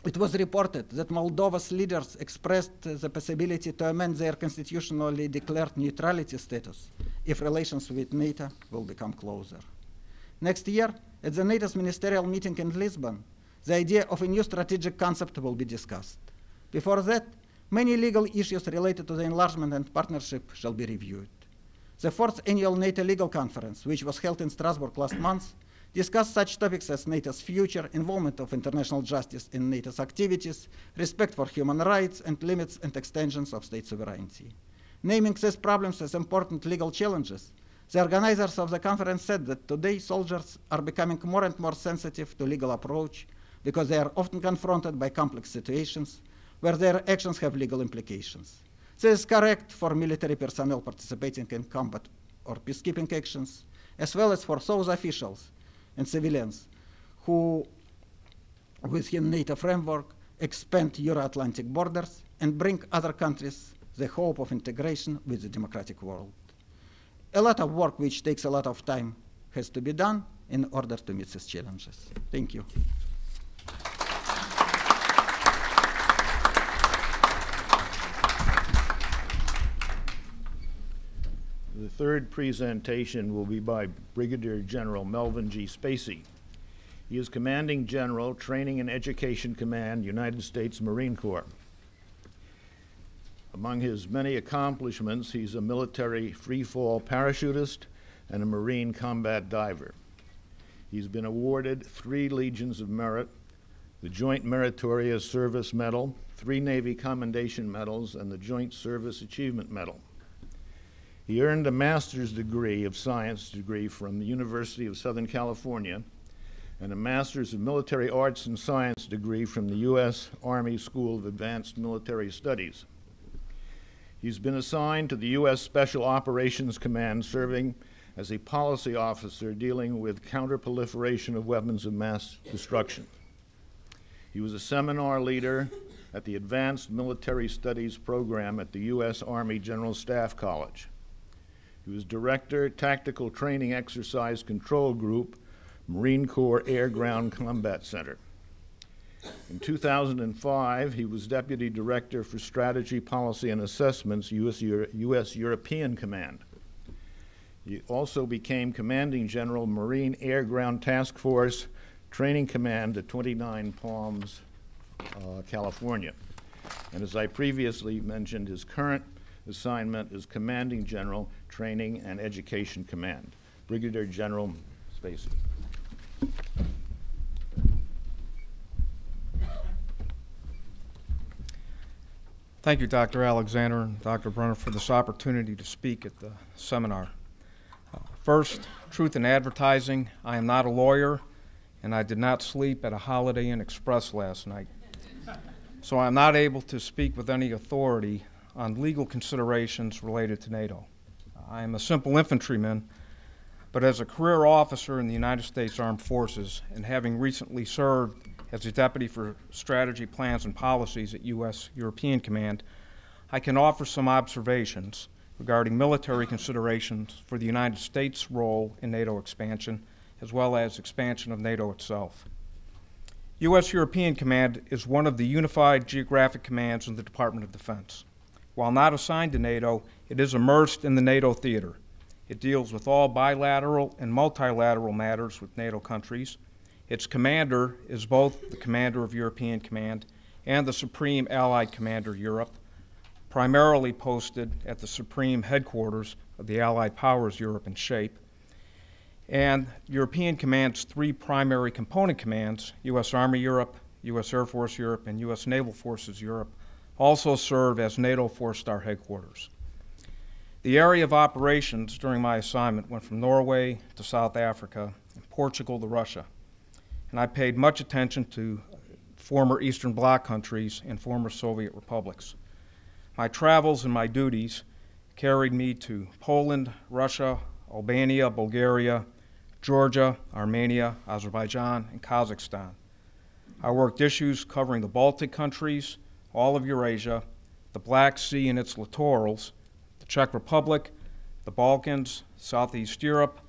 It was reported that Moldova's leaders expressed the possibility to amend their constitutionally declared neutrality status if relations with NATO will become closer. Next year, at the NATO's ministerial meeting in Lisbon, the idea of a new strategic concept will be discussed. Before that, many legal issues related to the enlargement and partnership shall be reviewed. The 4th annual NATO Legal Conference, which was held in Strasbourg last month, discussed such topics as NATO's future, involvement of international justice in NATO's activities, respect for human rights, and limits and extensions of state sovereignty. Naming these problems as important legal challenges, The organizers of the conference said that today soldiers are becoming more and more sensitive to legal approach because they are often confronted by complex situations where their actions have legal implications. This is correct for military personnel participating in combat or peacekeeping actions, as well as for those officials and civilians who, within NATO framework, expand Euro-Atlantic borders and bring other countries the hope of integration with the democratic world. A lot of work which takes a lot of time has to be done in order to meet these challenges. Thank you. The third presentation will be by Brigadier General Melvin G. Spiese. He is Commanding General, Training and Education Command, United States Marine Corps. Among his many accomplishments, he's a military free-fall parachutist and a Marine combat diver. He's been awarded 3 Legions of Merit, the Joint Meritorious Service Medal, 3 Navy Commendation Medals, and the Joint Service Achievement Medal. He earned a Master's degree of Science degree from the University of Southern California and a Master's of Military Arts and Science degree from the U.S. Army School of Advanced Military Studies. He's been assigned to the U.S. Special Operations Command, serving as a policy officer dealing with counter-proliferation of weapons of mass destruction. He was a seminar leader at the Advanced Military Studies program at the U.S. Army General Staff College. He was Director, Tactical Training Exercise Control Group, Marine Corps Air-Ground Combat Center. In 2005, he was Deputy Director for Strategy, Policy, and Assessments, U.S. European Command. He also became Commanding General, Marine Air-Ground Task Force, Training Command at 29 Palms, California. And as I previously mentioned, his current assignment is Commanding General, Training and Education Command. Brigadier General Spiese. Thank you, Dr. Alexander and Dr. Brunner, for this opportunity to speak at the seminar. First, truth in advertising. I am not a lawyer, and I did not sleep at a Holiday Inn Express last night. So I'm not able to speak with any authority on legal considerations related to NATO. I am a simple infantryman, but as a career officer in the United States Armed Forces and having recently served as a Deputy for Strategy, Plans, and Policies at U.S. European Command, I can offer some observations regarding military considerations for the United States' role in NATO expansion, as well as expansion of NATO itself. U.S. European Command is one of the unified geographic commands in the Department of Defense. While not assigned to NATO, it is immersed in the NATO theater. It deals with all bilateral and multilateral matters with NATO countries. Its commander is both the commander of European Command and the Supreme Allied Commander Europe, primarily posted at the Supreme Headquarters of the Allied Powers Europe and SHAPE. And European Command's 3 primary component commands, U.S. Army Europe, U.S. Air Force Europe, and U.S. Naval Forces Europe, also serve as NATO 4-star headquarters. The area of operations during my assignment went from Norway to South Africa and Portugal to Russia. And I paid much attention to former Eastern Bloc countries and former Soviet republics. My travels and my duties carried me to Poland, Russia, Albania, Bulgaria, Georgia, Armenia, Azerbaijan, and Kazakhstan. I worked issues covering the Baltic countries, all of Eurasia, the Black Sea and its littorals, the Czech Republic, the Balkans, Southeast Europe,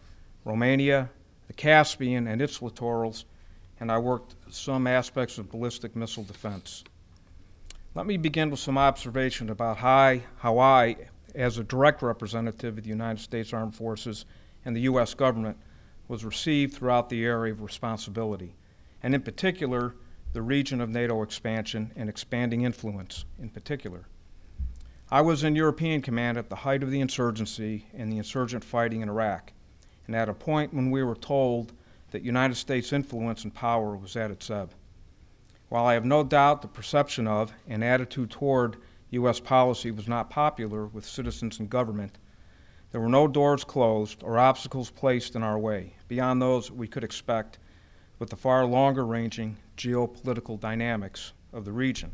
Romania, the Caspian and its littorals, and I worked some aspects of ballistic missile defense. Let me begin with some observation about how I, as a direct representative of the United States Armed Forces and the U.S. government, was received throughout the area of responsibility, and in particular, the region of NATO expansion and expanding influence in particular. I was in European Command at the height of the insurgency and the insurgent fighting in Iraq, and at a point when we were told that United States influence and power was at its ebb. While I have no doubt the perception of and attitude toward U.S. policy was not popular with citizens and government, There were no doors closed or obstacles placed in our way, beyond those we could expect with the far longer-ranging geopolitical dynamics of the region.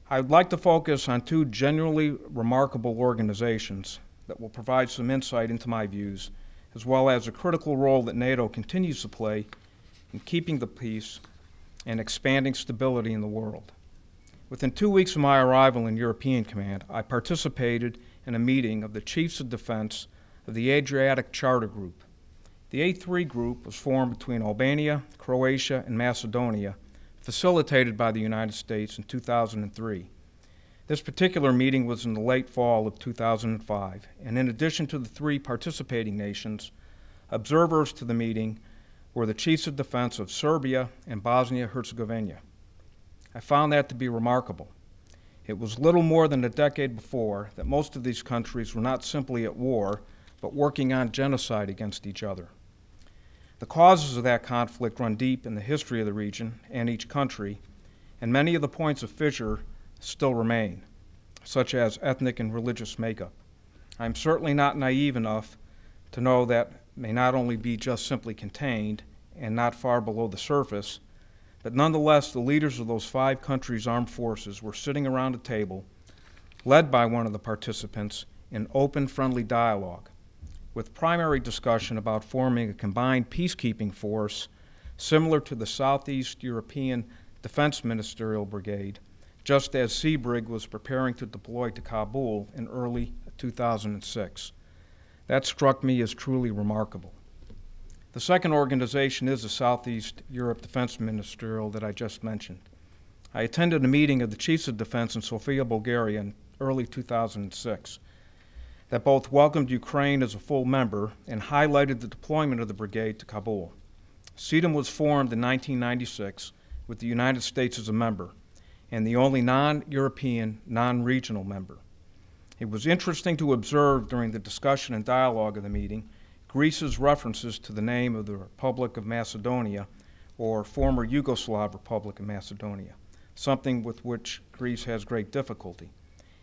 I would like to focus on two genuinely remarkable organizations that will provide some insight into my views, as well as a critical role that NATO continues to play in keeping the peace and expanding stability in the world. Within 2 weeks of my arrival in European Command, I participated in a meeting of the Chiefs of Defense of the Adriatic Charter Group. The A3 group was formed between Albania, Croatia, and Macedonia, facilitated by the United States in 2003. This particular meeting was in the late fall of 2005, and in addition to the 3 participating nations, observers to the meeting were the Chiefs of Defense of Serbia and Bosnia-Herzegovina. I found that to be remarkable. It was little more than a decade before that most of these countries were not simply at war, but working on genocide against each other. The causes of that conflict run deep in the history of the region and each country, and many of the points of fissure still remain, such as ethnic and religious makeup. I'm certainly not naive enough to know that may not only be just simply contained and not far below the surface, but nonetheless the leaders of those 5 countries' armed forces were sitting around a table, led by one of the participants, in open, friendly dialogue, with primary discussion about forming a combined peacekeeping force similar to the Southeast European Defense Ministerial Brigade, just as Seabrig was preparing to deploy to Kabul in early 2006. That struck me as truly remarkable. The second organization is the Southeast Europe Defense Ministerial that I just mentioned. I attended a meeting of the Chiefs of Defense in Sofia, Bulgaria in early 2006 that both welcomed Ukraine as a full member and highlighted the deployment of the brigade to Kabul. CEDAM was formed in 1996 with the United States as a member and the only non-European, non-regional member. It was interesting to observe during the discussion and dialogue of the meeting Greece's references to the name of the Republic of Macedonia, or former Yugoslav Republic of Macedonia, something with which Greece has great difficulty.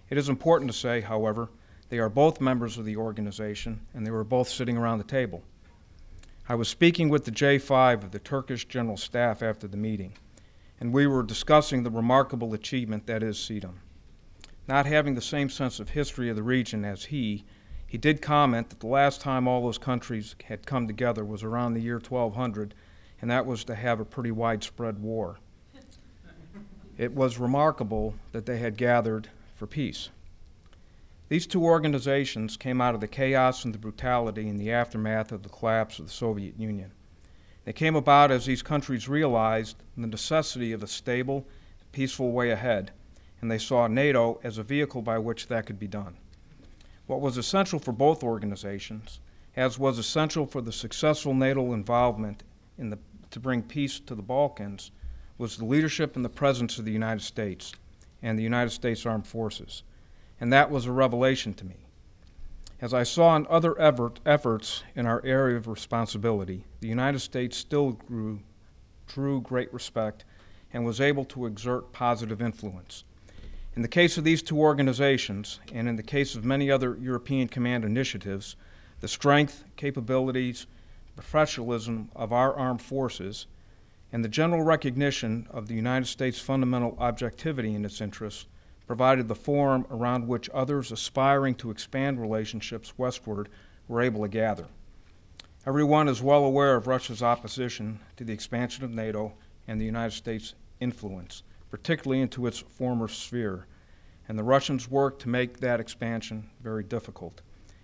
It is important to say, however, they are both members of the organization, and they were both sitting around the table. I was speaking with the J5 of the Turkish General Staff after the meeting, and we were discussing the remarkable achievement that is CEDAM. Not having the same sense of history of the region as he did comment that the last time all those countries had come together was around the year 1200, and that was to have a pretty widespread war. It was remarkable that they had gathered for peace. These two organizations came out of the chaos and the brutality in the aftermath of the collapse of the Soviet Union. They came about as these countries realized the necessity of a stable, peaceful way ahead, and they saw NATO as a vehicle by which that could be done. What was essential for both organizations, as was essential for the successful NATO involvement to bring peace to the Balkans, was the leadership and the presence of the United States and the United States Armed Forces. And that was a revelation to me. As I saw in other efforts in our area of responsibility, the United States still drew great respect and was able to exert positive influence. In the case of these two organizations, and in the case of many other European Command initiatives, the strength, capabilities, professionalism of our armed forces, and the general recognition of the United States' fundamental objectivity in its interests provided the forum around which others aspiring to expand relationships westward were able to gather. Everyone is well aware of Russia's opposition to the expansion of NATO and the United States' influence, particularly into its former sphere, and the Russians worked to make that expansion very difficult.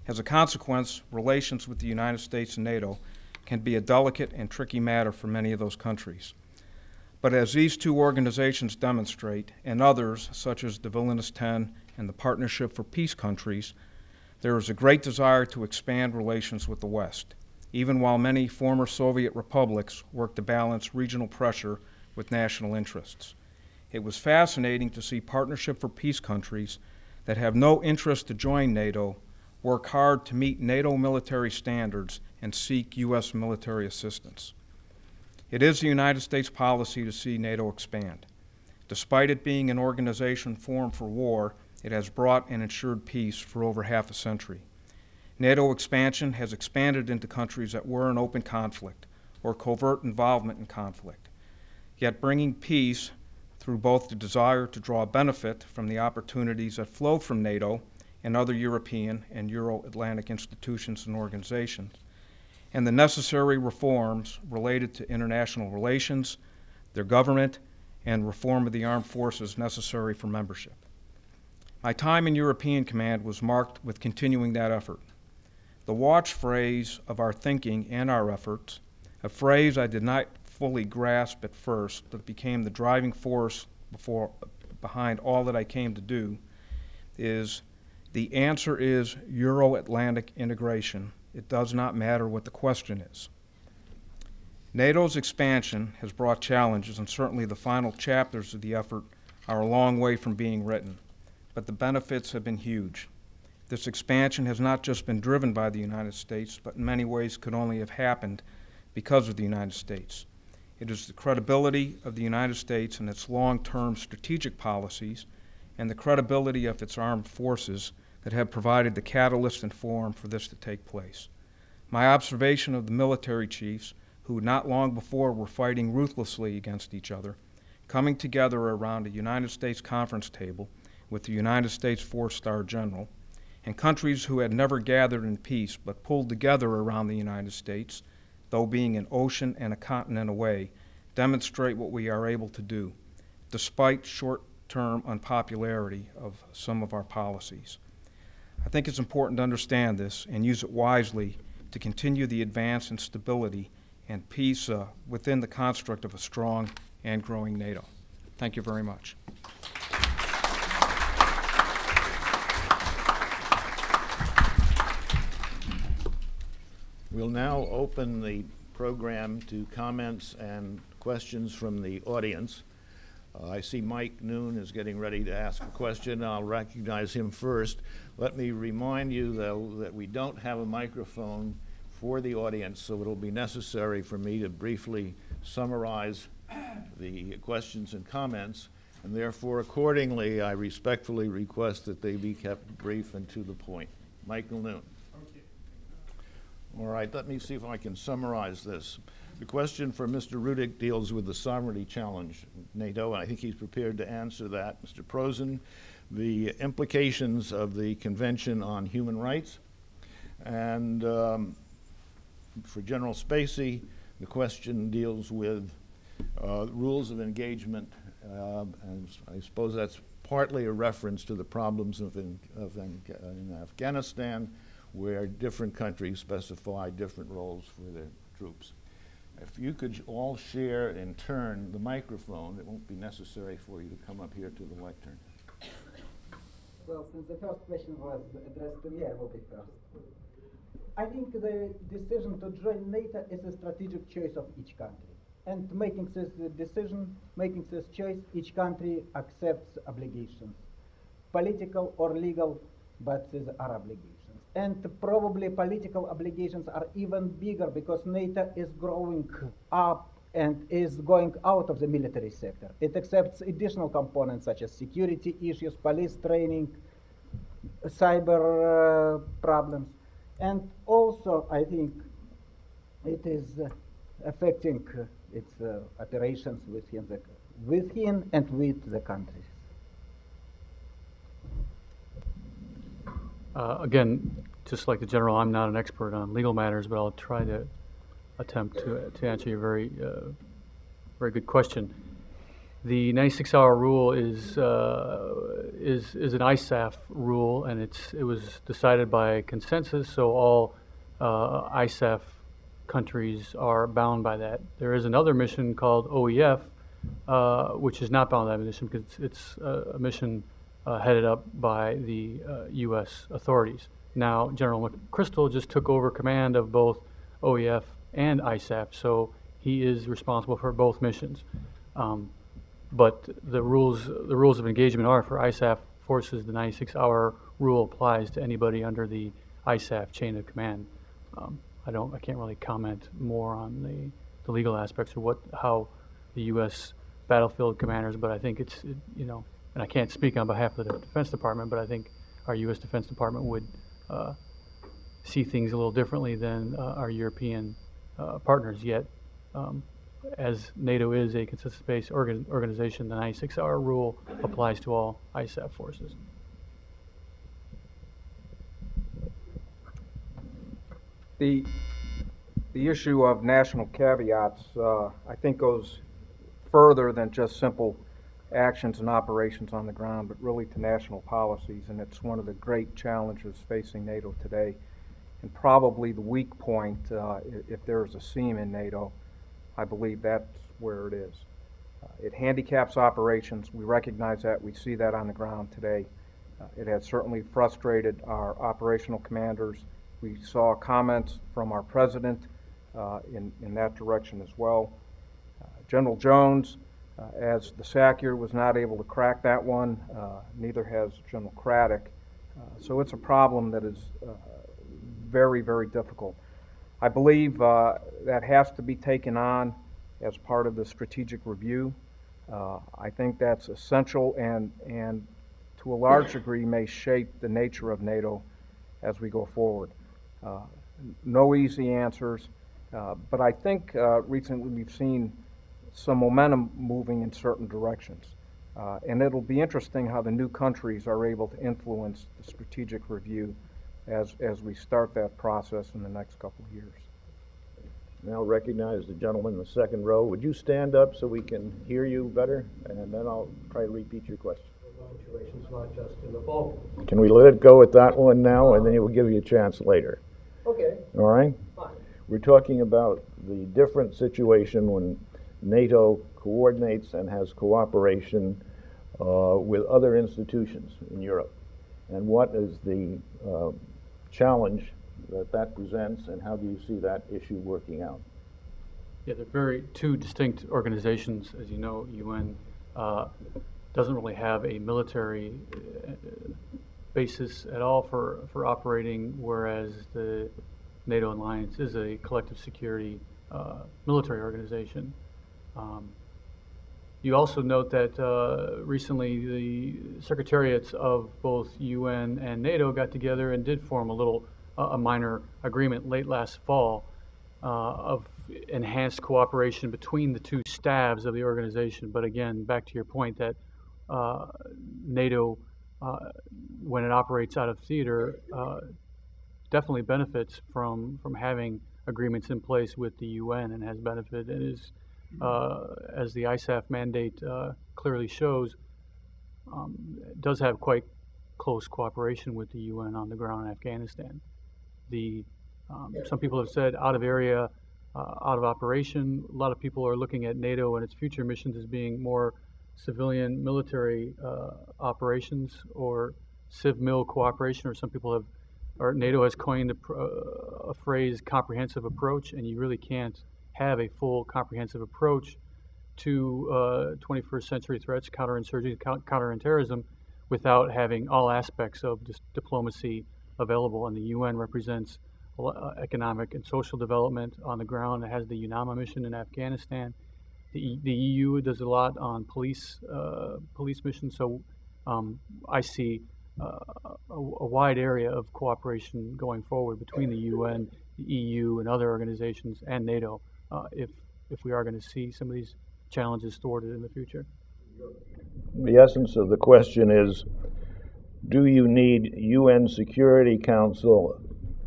As a consequence, relations with the United States and NATO can be a delicate and tricky matter for many of those countries. But as these two organizations demonstrate, and others such as the Vilnius 10 and the Partnership for Peace countries, there is a great desire to expand relations with the West, even while many former Soviet republics work to balance regional pressure with national interests. It was fascinating to see Partnership for Peace countries that have no interest to join NATO work hard to meet NATO military standards and seek U.S. military assistance. It is the United States policy to see NATO expand. Despite it being an organization formed for war, it has brought and ensured peace for over half a century. NATO expansion has expanded into countries that were in open conflict or covert involvement in conflict, yet bringing peace through both the desire to draw benefit from the opportunities that flow from NATO and other European and Euro-Atlantic institutions and organizations, and the necessary reforms related to international relations, their government, and reform of the armed forces necessary for membership. My time in European Command was marked with continuing that effort. The watch phrase of our thinking and our efforts, a phrase I did not fully grasp at first, but became the driving force behind all that I came to do, is the answer is Euro-Atlantic integration. It does not matter what the question is. NATO's expansion has brought challenges, and certainly the final chapters of the effort are a long way from being written, but the benefits have been huge. This expansion has not just been driven by the United States, but in many ways could only have happened because of the United States. It is the credibility of the United States and its long-term strategic policies and the credibility of its armed forces that have provided the catalyst and forum for this to take place. My observation of the military chiefs, who not long before were fighting ruthlessly against each other, coming together around a United States conference table with the United States four-star general, and countries who had never gathered in peace but pulled together around the United States, though being an ocean and a continent away, demonstrate what we are able to do, despite short-term unpopularity of some of our policies. I think it's important to understand this and use it wisely to continue the advance in stability and peace within the construct of a strong and growing NATO. Thank you very much. We'll now open the program to comments and questions from the audience. I see Mike Noon is getting ready to ask a question. I'll recognize him first. Let me remind you, though, that we don't have a microphone for the audience, so it'll be necessary for me to briefly summarize the questions and comments, and therefore, accordingly, I respectfully request that they be kept brief and to the point. Michael Noon. All right, let me see if I can summarize this. The question for Mr. Roudik deals with the sovereignty challenge in NATO, and I think he's prepared to answer that. Mr. Prosen, the implications of the Convention on Human Rights. And for General Spiese, the question deals with rules of engagement, and I suppose that's partly a reference to the problems in Afghanistan, where different countries specify different roles for their troops. If you could all share in turn the microphone, it won't be necessary for you to come up here to the lectern. Well, since the first question was addressed to me, I will be first. I think the decision to join NATO is a strategic choice of each country. And making this decision, making this choice, each country accepts obligations, political or legal, but these are obligations. And probably political obligations are even bigger because NATO is growing up and is going out of the military sector. It accepts additional components such as security issues, police training, cyber problems. And also, I think it is affecting its operations within and with the countries. Again, just like the general, I'm not an expert on legal matters, but I'll try to attempt to answer your very good question. The 96-hour rule is an ISAF rule, and it was decided by consensus. So all ISAF countries are bound by that. There is another mission called OEF, which is not bound by that mission because it's a mission headed up by the U.S. authorities. Now, General McChrystal just took over command of both OEF and ISAF, so he is responsible for both missions. But the rules of engagement are for ISAF forces. The 96-hour rule applies to anybody under the ISAF chain of command. I can't really comment more on the legal aspects or how the U.S. battlefield commanders, but I think it's and I can't speak on behalf of the Defense Department, but I think our U.S. Defense Department would see things a little differently than our European partners. Yet, as NATO is a consensus-based organization, the 96-hour rule applies to all ISAF forces. The issue of national caveats, I think, goes further than just simple actions and operations on the ground, but really to national policies, and it's one of the great challenges facing NATO today, and probably the weak point. If there is a seam in NATO, I believe that's where it is. It handicaps operations. We recognize that. We see that on the ground today. It has certainly frustrated our operational commanders. We saw comments from our president in that direction as well. General Jones, as the SACEUR, was not able to crack that one. Neither has General Roudik. So it's a problem that is very, very difficult. I believe that has to be taken on as part of the strategic review. I think that's essential and to a large degree may shape the nature of NATO as we go forward. No easy answers, but I think recently we've seen some momentum moving in certain directions. And it'll be interesting how the new countries are able to influence the strategic review as we start that process in the next couple of years. Now recognize the gentleman in the second row. Would you stand up so we can hear you better? And then I'll try to repeat your question. Situations not just in the Balkans. Can we let it go with that one now, and then we'll give you a chance later? Okay. All right? Fine. We're talking about the different situation when NATO coordinates and has cooperation with other institutions in Europe. And what is the challenge that presents, and how do you see that issue working out? Yeah, they're two distinct organizations. As you know, UN doesn't really have a military basis at all for operating, whereas the NATO alliance is a collective security military organization. You also note that recently the secretariats of both UN and NATO got together and did form a minor agreement late last fall of enhanced cooperation between the two staffs of the organization. But again, back to your point that NATO, when it operates out of theater, definitely benefits from having agreements in place with the UN, and has benefited, and is, as the ISAF mandate clearly shows, does have quite close cooperation with the UN on the ground in Afghanistan. Some people have said out of area, out of operation. A lot of people are looking at NATO and its future missions as being more civilian military operations or civ-mil cooperation, or some people have, or NATO has coined a phrase, comprehensive approach, and you really can't have a full comprehensive approach to 21st century threats, counterinsurgency, counterterrorism, without having all aspects of diplomacy available. And the UN represents economic and social development on the ground. It has the UNAMA mission in Afghanistan. The EU does a lot on police missions. So I see a wide area of cooperation going forward between the UN, the EU, and other organizations, and NATO, if we are going to see some of these challenges thwarted in the future. The essence of the question is, do you need UN Security Council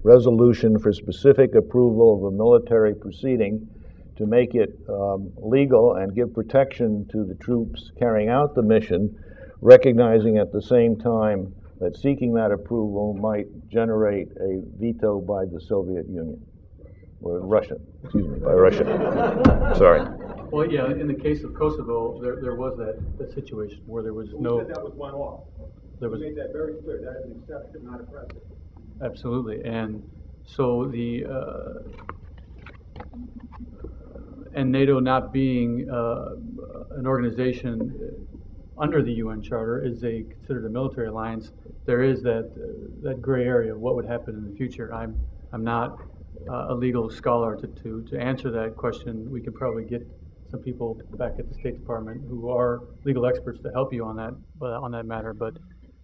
resolution for specific approval of a military proceeding to make it legal and give protection to the troops carrying out the mission, recognizing at the same time that seeking that approval might generate a veto by the Soviet Union, or Russia, excuse me, by Russia. Sorry. Well, yeah, in the case of Kosovo, there was that situation where there was no... You said that was one off. You made that very clear. That is an exception, not a precedent. Absolutely. And so and NATO not being an organization under the UN Charter is considered a military alliance. There is that gray area of what would happen in the future. I'm not a legal scholar to answer that question. We could probably get some people back at the State Department who are legal experts to help you on that matter. But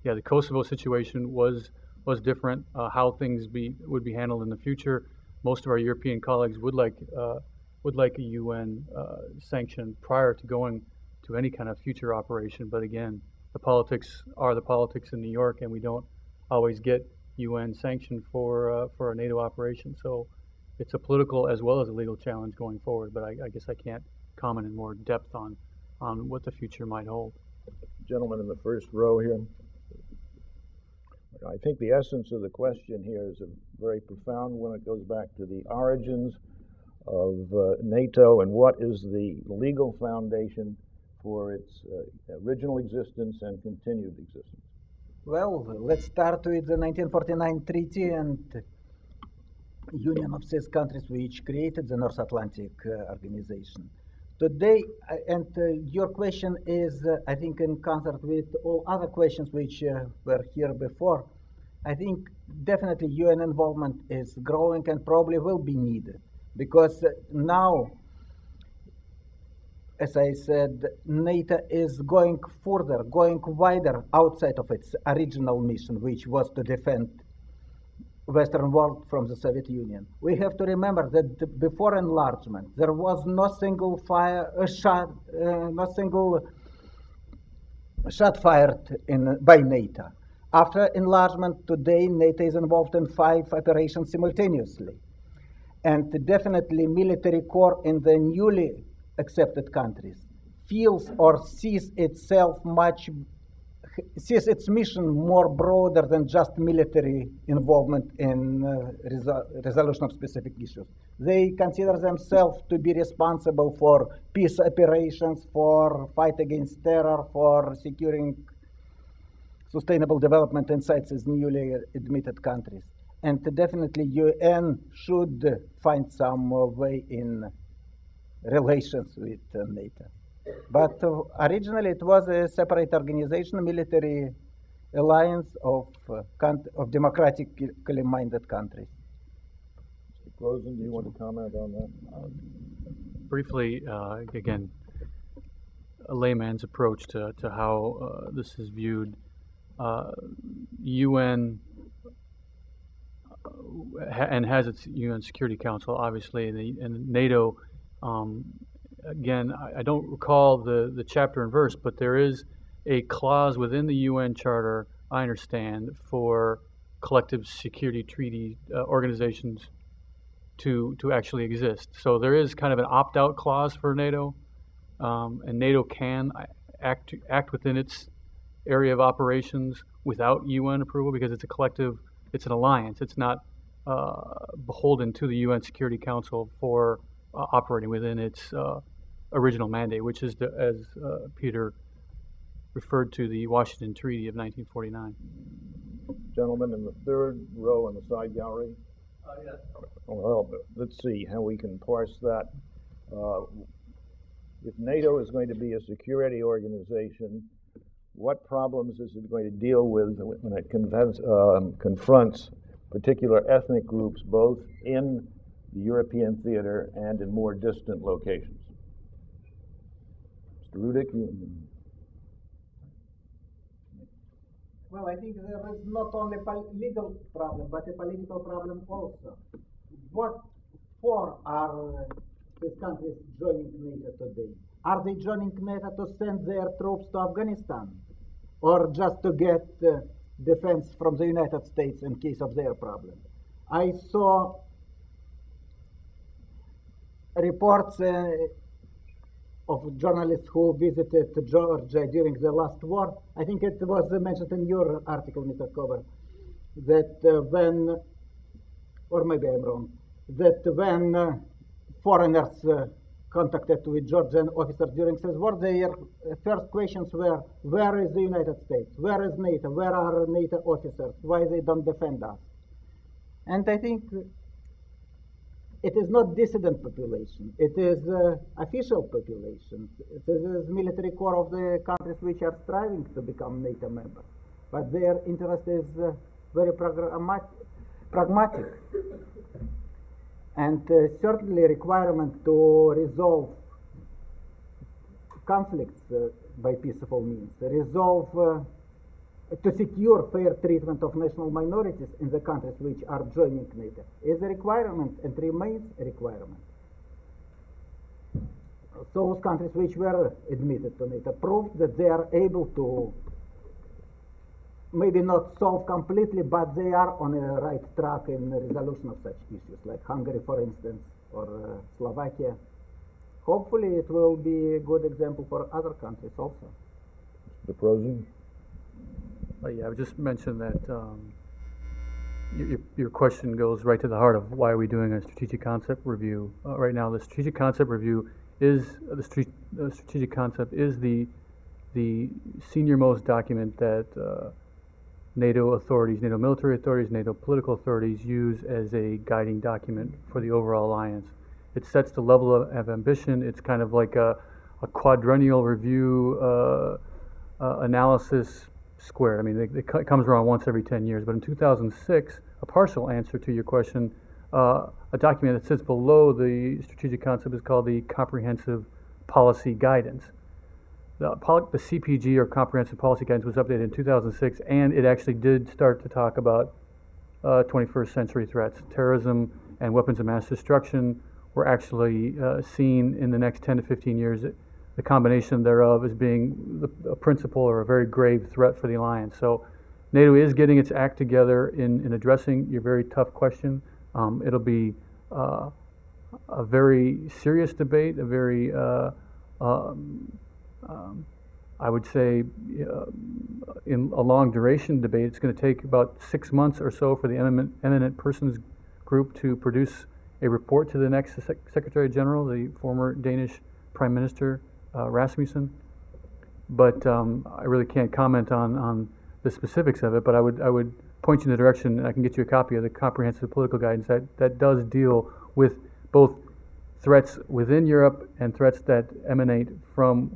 yeah, the Kosovo situation was was different, how things would be handled in the future. Most of our European colleagues would like a UN sanction prior to going to any kind of future operation. But again, the politics are the politics in New York, and we don't always get UN sanction for a NATO operation. So it's a political as well as a legal challenge going forward. But I guess I can't comment in more depth on what the future might hold. Gentleman in the first row here. I think the essence of the question here is a very profound one. It goes back to the origins of NATO and what is the legal foundation for its original existence and continued existence. Well, let's start with the 1949 treaty and Union of Six Countries which created the North Atlantic Organization. Today, and your question is, I think, in concert with all other questions which were here before. I think definitely UN involvement is growing and probably will be needed because now, as I said, NATO is going further, going wider outside of its original mission, which was to defend Western world from the Soviet Union. We have to remember that before enlargement, there was no single shot fired by NATO. After enlargement, today NATO is involved in 5 operations simultaneously, and definitely military corps in the newly accepted countries feels or sees its mission more broader than just military involvement in resolution of specific issues. They consider themselves to be responsible for peace operations, for fight against terror, for securing sustainable development inside these newly admitted countries. And definitely UN should find some way in relations with NATO. But originally it was a separate organization, a military alliance of democratically minded countries. Mr. Prosen, do you want to comment on that? Briefly, again, a layman's approach to how this is viewed. UN and has its UN Security Council, obviously, and NATO. Again, I don't recall the chapter and verse, but there is a clause within the UN Charter, I understand, for collective security treaty organizations to actually exist. So there is kind of an opt-out clause for NATO, and NATO can act within its area of operations without UN approval because it's a collective, it's an alliance. It's not beholden to the UN Security Council for operating within its original mandate, which is, as Peter referred to, the Washington Treaty of 1949. Gentleman in the third row in the side gallery. Yes. Well, let's see how we can parse that. If NATO is going to be a security organization, what problems is it going to deal with when it confronts particular ethnic groups both in the European theater and in more distant locations? Mr. Roudik? Well, I think there is not only a legal problem, but a political problem also. What for are these countries joining NATO today? Are they joining NATO to send their troops to Afghanistan? Or just to get defense from the United States in case of their problem? I saw reports of journalists who visited Georgia during the last war. I think it was mentioned in your article, Mr. Kober, that when, or maybe I'm wrong, that when foreigners contacted with Georgian officers during this war, their first questions were, where is the United States? Where is NATO? Where are NATO officers? Why they don't defend us? And I think it is not dissident population. It is official population. It is military corps of the countries which are striving to become NATO members. But their interest is very pragmatic. And certainly requirement to resolve conflicts by peaceful means, resolve to secure fair treatment of national minorities in the countries which are joining NATO is a requirement and remains a requirement. Those countries which were admitted to NATO proved that they are able to maybe not solve completely, but they are on a right track in the resolution of such issues, like Hungary, for instance, or Slovakia. Hopefully it will be a good example for other countries also. Mr. Prosen? Yeah, I would just mention that your question goes right to the heart of why are we doing a strategic concept review right now. The strategic concept review is the strategic concept is the senior-most document that NATO authorities, NATO military authorities, NATO political authorities use as a guiding document for the overall alliance. It sets the level of ambition. It's kind of like a quadrennial review analysis squared. I mean, it comes around once every 10 years. But in 2006, a partial answer to your question, a document that sits below the strategic concept is called the Comprehensive Policy Guidance. The CPG, or Comprehensive Policy Guidance, was updated in 2006, and it actually did start to talk about 21st century threats. Terrorism and weapons of mass destruction were actually seen in the next 10 to 15 years, the combination thereof as being a principal or a very grave threat for the alliance. So NATO is getting its act together in addressing your very tough question. It'll be a very serious debate, a very I would say in a long duration debate. It's going to take about 6 months or so for the eminent persons group to produce a report to the next Secretary General, the former Danish Prime Minister Rasmussen. But I really can't comment on the specifics of it, but I would point you in the direction, and I can get you a copy of the Comprehensive Political Guidance that does deal with both threats within Europe and threats that emanate from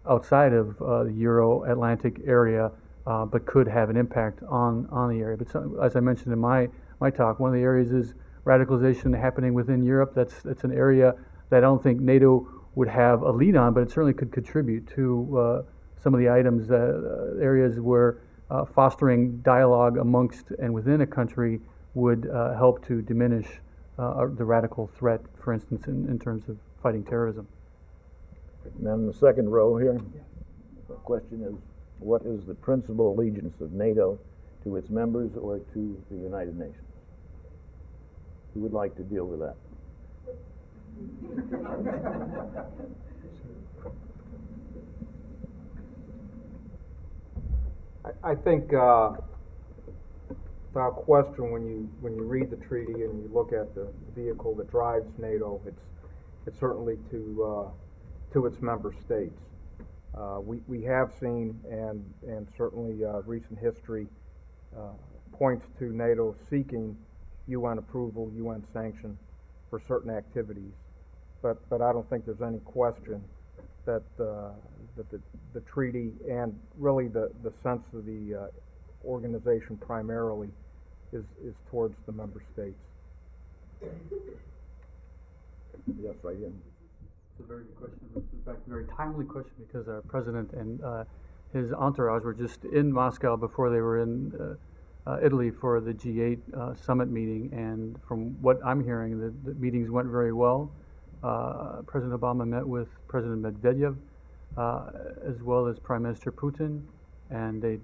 outside of the Euro-Atlantic area, but could have an impact on the area. But as I mentioned in my talk, one of the areas is radicalization happening within Europe. That's an area that I don't think NATO would have a lead on, but it certainly could contribute to some of the items, areas where fostering dialogue amongst and within a country would help to diminish the radical threat, for instance, in terms of fighting terrorism. And then the second row here, the question is, what is the principal allegiance of NATO to its members or to the United Nations? Who would like to deal with that? I think without question, when you read the treaty and you look at the vehicle that drives NATO, it's certainly to its member states. We have seen, and certainly recent history points to NATO seeking UN approval, UN sanction for certain activities, but I don't think there's any question that the treaty and really the sense of the organization primarily is towards the member states. Yes, right here. It's a very good question. In fact, a very timely question, because our president and his entourage were just in Moscow before they were in Italy for the G8 summit meeting, and from what I'm hearing, the meetings went very well. President Obama met with President Medvedev as well as Prime Minister Putin, and they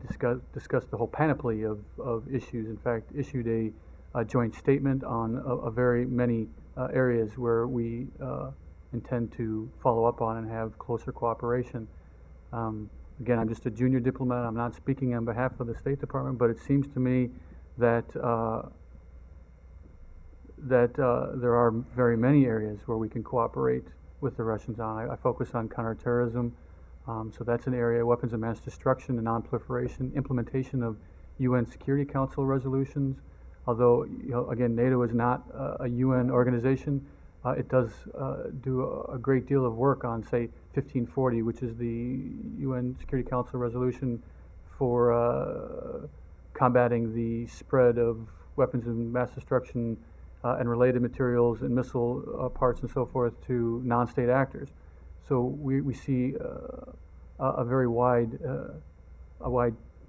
discussed the whole panoply of issues. In fact, issued a joint statement on a very many areas where we intend to follow up on and have closer cooperation. Again, I'm just a junior diplomat. I'm not speaking on behalf of the State Department, but it seems to me that there are very many areas where we can cooperate with the Russians on. I focus on counterterrorism, so that's an area. Weapons of mass destruction and non-proliferation, implementation of UN Security Council resolutions. Although, again, NATO is not a UN organization, it does do a great deal of work on, say, 1540, which is the UN Security Council resolution for combating the spread of weapons of mass destruction and related materials and missile parts and so forth to non-state actors. So we see a very wide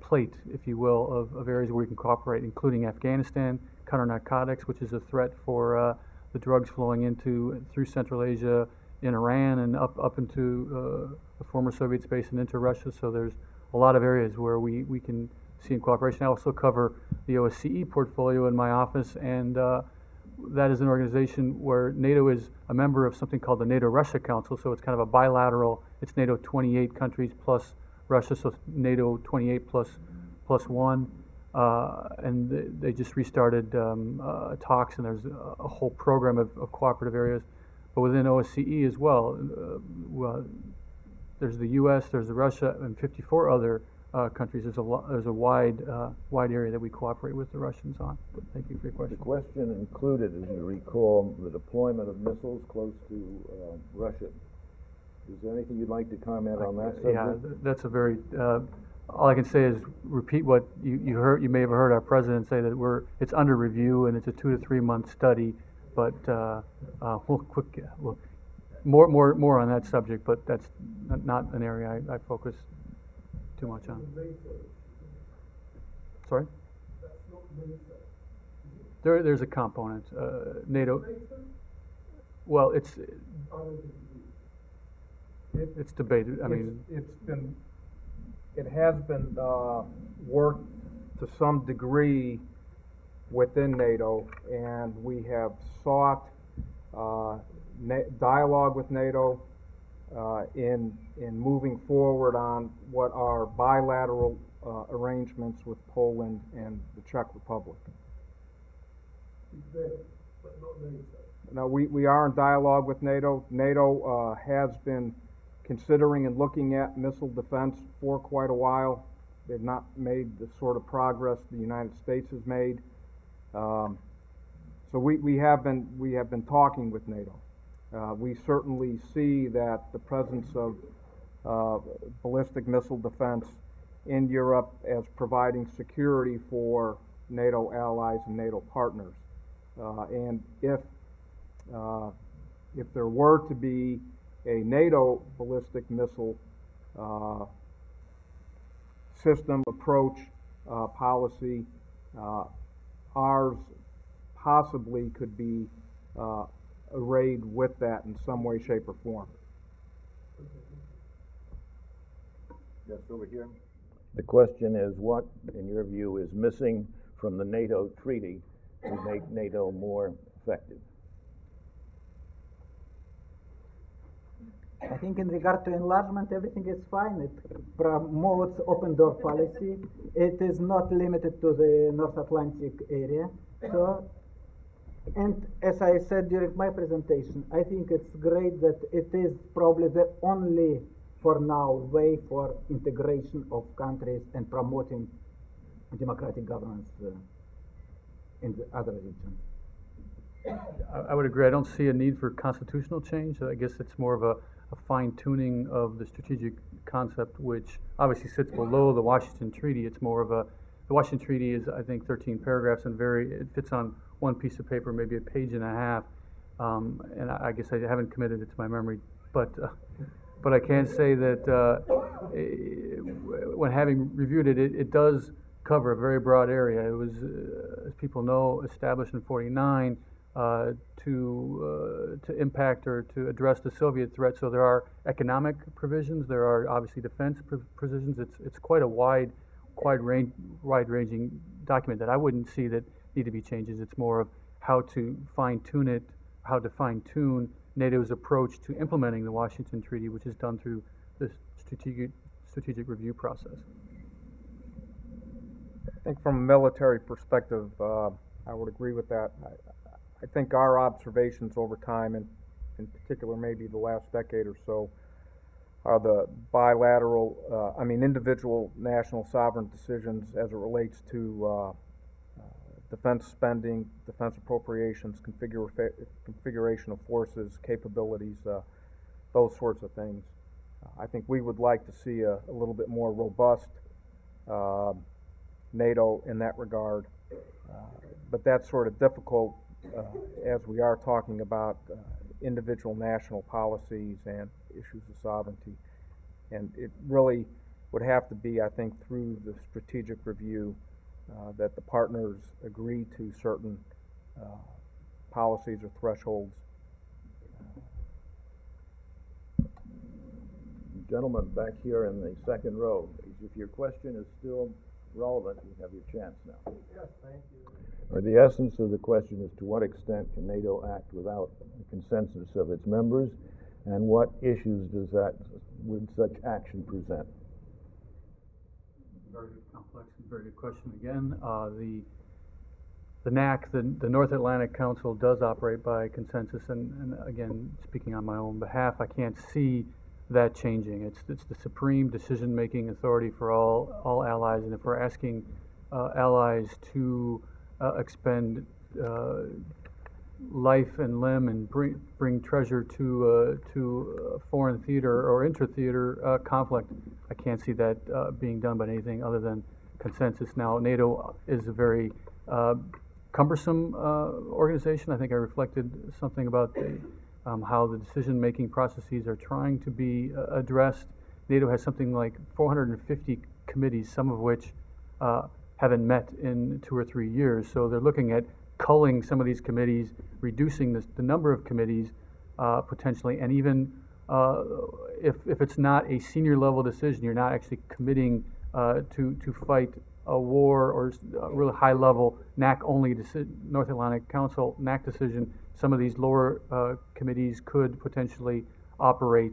plate, if you will, of areas where we can cooperate, including Afghanistan, counter-narcotics, which is a threat for the drugs flowing through Central Asia, in Iran, and up into the former Soviet space and into Russia. So there's a lot of areas where we can see in cooperation. I also cover the OSCE portfolio in my office, and that is an organization where NATO is a member of something called the NATO-Russia Council. So it's kind of a bilateral. It's NATO 28 countries plus Russia, so it's NATO 28 plus one. And they just restarted talks, and there's a whole program of cooperative areas. But within OSCE as well, there's the U.S., there's Russia, and 54 other countries. There's a wide area that we cooperate with the Russians on. But thank you for your question. The question included, as you recall, the deployment of missiles close to Russia. Is there anything you'd like to comment on that subject? Yeah, that's a very. All I can say is repeat what you heard. You may have heard our president say that it's under review and it's a 2 to 3 month study. But more on that subject. But that's not an area I focus too much on. Sorry. There's a component. NATO. Well, it's debated. I mean, it has been worked to some degree within NATO, and we have sought dialogue with NATO in moving forward on what are bilateral arrangements with Poland and the Czech Republic. Now, we are in dialogue with NATO. NATO has been considering and looking at missile defense for quite a while. They've not made the sort of progress the United States has made. So we have been talking with NATO. We certainly see that the presence of ballistic missile defense in Europe as providing security for NATO allies and NATO partners. And if there were to be a NATO ballistic missile system approach policy, ours possibly could be arrayed with that in some way, shape, or form. Yes, over here. The question is, what, in your view, is missing from the NATO treaty to make NATO more effective? I think in regard to enlargement, everything is fine. It promotes open door policy. It is not limited to the North Atlantic area. So, and as I said during my presentation, I think it's great that it is probably the only, for now, way for integration of countries and promoting democratic governance in the other regions. I would agree. I don't see a need for constitutional change. I guess it's more of a fine-tuning of the strategic concept, which obviously sits below the Washington Treaty. It's more of the Washington Treaty is, I think, 13 paragraphs and it fits on one piece of paper, maybe a page and a half. And I guess I haven't committed it to my memory, but I can say that when having reviewed it, it does cover a very broad area. It was, as people know, established in '49 to impact or to address the Soviet threat. So there are economic provisions. There are obviously defense provisions. It's quite a wide-ranging document that I wouldn't see that need to be changes. It's more of how to fine-tune it, how to fine-tune NATO's approach to implementing the Washington Treaty, which is done through the strategic review process. I think from a military perspective, I would agree with that. I think our observations over time, and in particular maybe the last decade or so, are the bilateral, individual national sovereign decisions as it relates to defense spending, defense appropriations, configuration of forces, capabilities, those sorts of things. I think we would like to see a little bit more robust NATO in that regard, but that's sort of difficult as we are talking about individual national policies and issues of sovereignty. And it really would have to be, I think, through the strategic review that the partners agree to certain policies or thresholds. Gentleman back here in the second row, if your question is still relevant, you have your chance now. Yes, thank you. Or the essence of the question is, to what extent can NATO act without the consensus of its members, and what issues would such action present? Very complex and very good question again. The NAC, the North Atlantic Council, does operate by consensus, and again, speaking on my own behalf, I can't see that changing. It's the supreme decision-making authority for all allies, and if we're asking allies to expend life and limb and bring treasure to a foreign theater or intra-theater conflict, I can't see that being done by anything other than consensus. Now, NATO is a very cumbersome organization. I think I reflected something about how the decision-making processes are trying to be addressed. NATO has something like 450 committees, some of which haven't met in 2 or 3 years. So they're looking at culling some of these committees, reducing the number of committees potentially, and even if it's not a senior level decision, you're not actually committing to fight a war or a really high level NAC only North Atlantic Council NAC decision. Some of these lower committees could potentially operate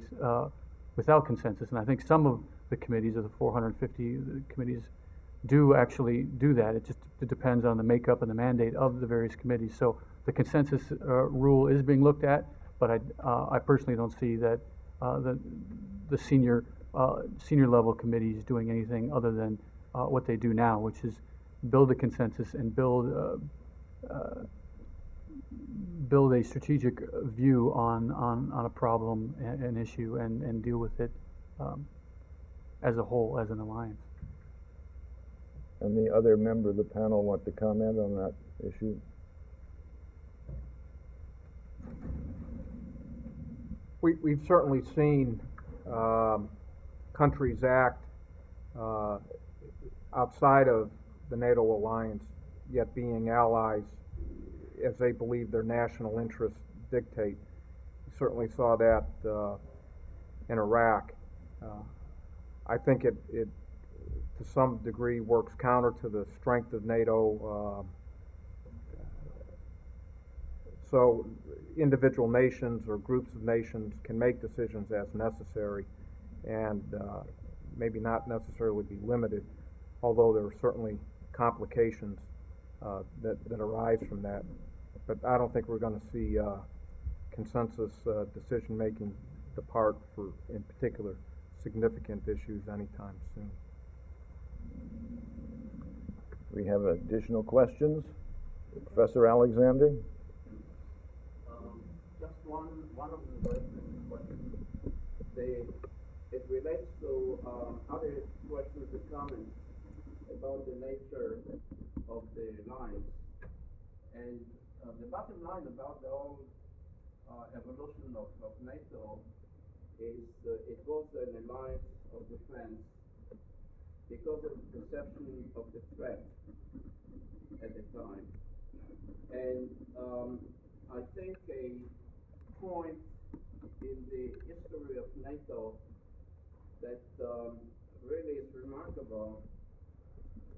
without consensus, and I think some of the committees of the 450 committees do actually do that. It depends on the makeup and the mandate of the various committees. So the consensus rule is being looked at, but I personally don't see that the senior level committees doing anything other than what they do now, which is build a consensus and build a strategic view on a problem, an issue, and deal with it as a whole, as an alliance. And the other member of the panel want to comment on that issue? We've certainly seen countries act outside of the NATO alliance, yet being allies as they believe their national interests dictate. We certainly saw that in Iraq. I think it to some degree works counter to the strength of NATO. So individual nations or groups of nations can make decisions as necessary, and maybe not necessarily be limited, although there are certainly complications that arise from that. But I don't think we're going to see consensus decision-making depart for, in particular, significant issues anytime soon. We have additional questions. Professor Alexander? Just one of the questions. It relates to other questions and comments about the nature of the alliance. And the bottom line about the whole evolution of NATO is it was an alliance of defense because of the perception of the threat at the time. And I think a point in the history of NATO that really is remarkable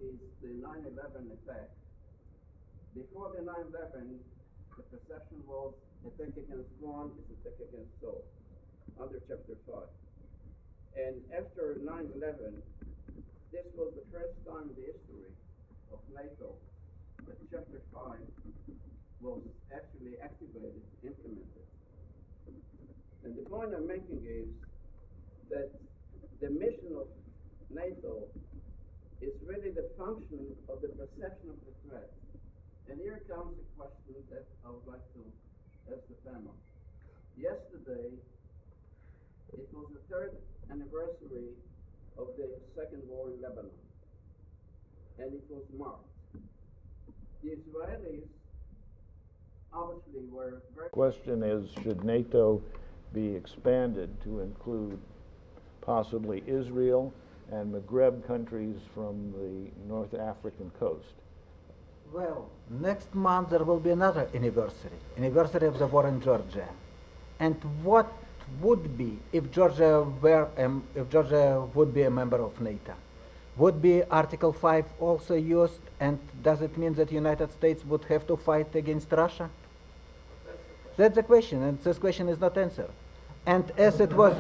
is the 9/11 attack. Before the 9/11, the perception was attack against one is attack against all, under Chapter 5. And after 9/11, this was the first time in the history of NATO that Chapter 5 was actually activated, implemented. And the point I'm making is that the mission of NATO is really the function of the perception of the threat. And here comes the question that I would like to ask the panel. Yesterday, it was the 3rd anniversary of the second war in Lebanon, and it was marked. The Israelis obviously were very... The question is, should NATO be expanded to include possibly Israel and Maghreb countries from the North African coast. Well, next month there will be another anniversary of the war in Georgia. And what would be if Georgia would be a member of NATO? Would be Article 5 also used, and does it mean that the United States would have to fight against Russia? That's the question, and this question is not answered. And as it was,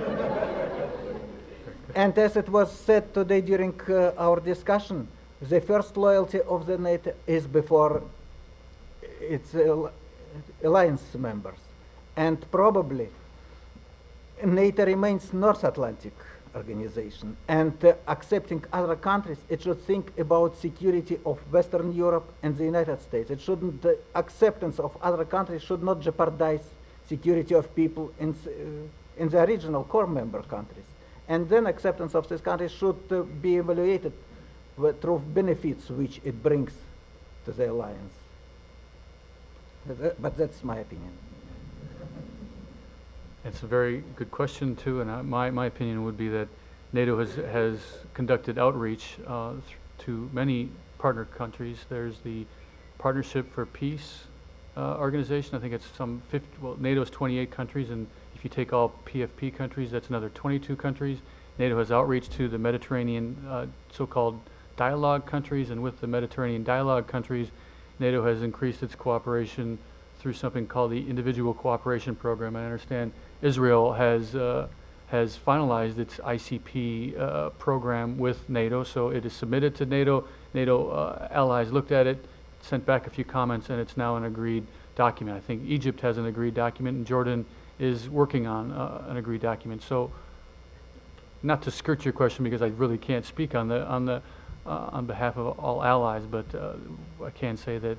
said today during our discussion, the first loyalty of the NATO is before its alliance members, and probably NATO remains North Atlantic organization, and accepting other countries, it should think about security of Western Europe and the United States. It shouldn't, the acceptance of other countries should not jeopardize security of people in the original core member countries. And then acceptance of this country should be evaluated through benefits which it brings to the alliance. But that's my opinion. It's a very good question too, and my opinion would be that NATO has conducted outreach to many partner countries. There's the Partnership for Peace organization. I think it's some 50, well, NATO is 28 countries, and if you take all PFP countries, that's another 22 countries. NATO has outreach to the Mediterranean so-called dialogue countries, and with the Mediterranean dialogue countries, NATO has increased its cooperation through something called the Individual Cooperation Program. I understand Israel has finalized its ICP program with NATO, so it is submitted to NATO. NATO allies looked at it, sent back a few comments, and it's now an agreed document. I think Egypt has an agreed document, and Jordan is working on an agreed document. So, not to skirt your question, because I really can't speak on behalf of all allies, but I can say that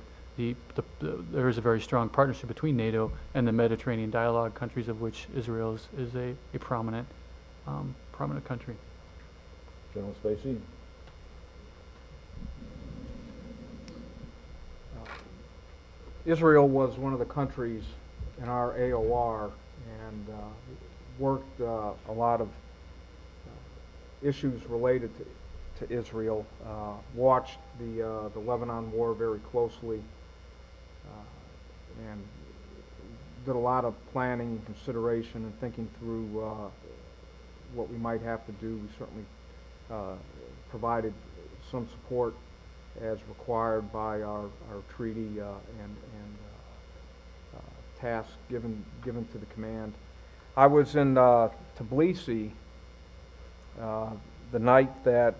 there is a very strong partnership between NATO and the Mediterranean dialogue countries, of which Israel is a prominent country. General Spiese. Israel was one of the countries in our AOR and worked a lot of issues related to Israel, watched the Lebanon war very closely, and did a lot of planning and consideration and thinking through what we might have to do. We certainly provided some support as required by our treaty and tasks given to the command. I was in Tbilisi the night that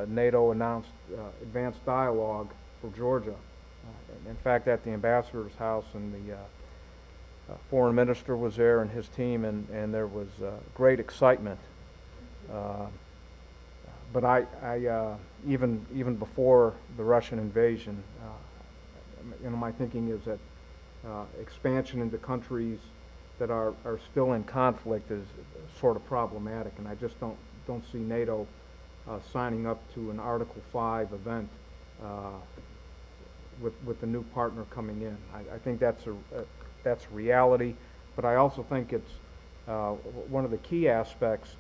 NATO announced advanced dialogue for Georgia. In fact, at the ambassador's house, and the foreign minister was there and his team, and there was great excitement. But I even before the Russian invasion, my thinking is that expansion into countries that are still in conflict is sort of problematic, and I just don't see NATO signing up to an Article 5 event with the new partner coming in. I think that's reality, but I also think it's one of the key aspects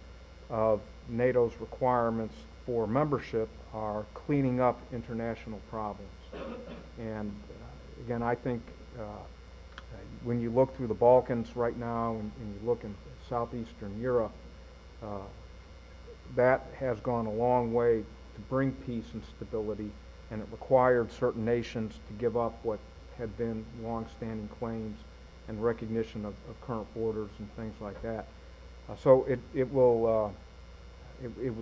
of NATO's requirements for membership are cleaning up international problems. And again, I think when you look through the Balkans right now and you look in southeastern Europe, that has gone a long way to bring peace and stability, and it required certain nations to give up what had been long-standing claims and recognition of current borders and things like that. So it would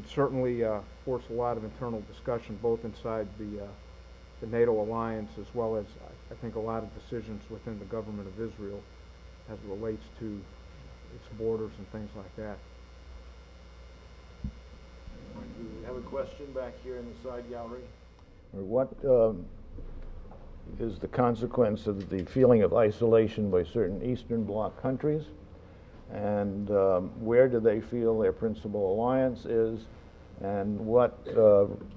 certainly force a lot of internal discussion, both inside the NATO alliance as well as, I think, a lot of decisions within the government of Israel as it relates to its borders and things like that. We have a question back here in the side gallery. What is the consequence of the feeling of isolation by certain Eastern Bloc countries, and where do they feel their principal alliance is, and what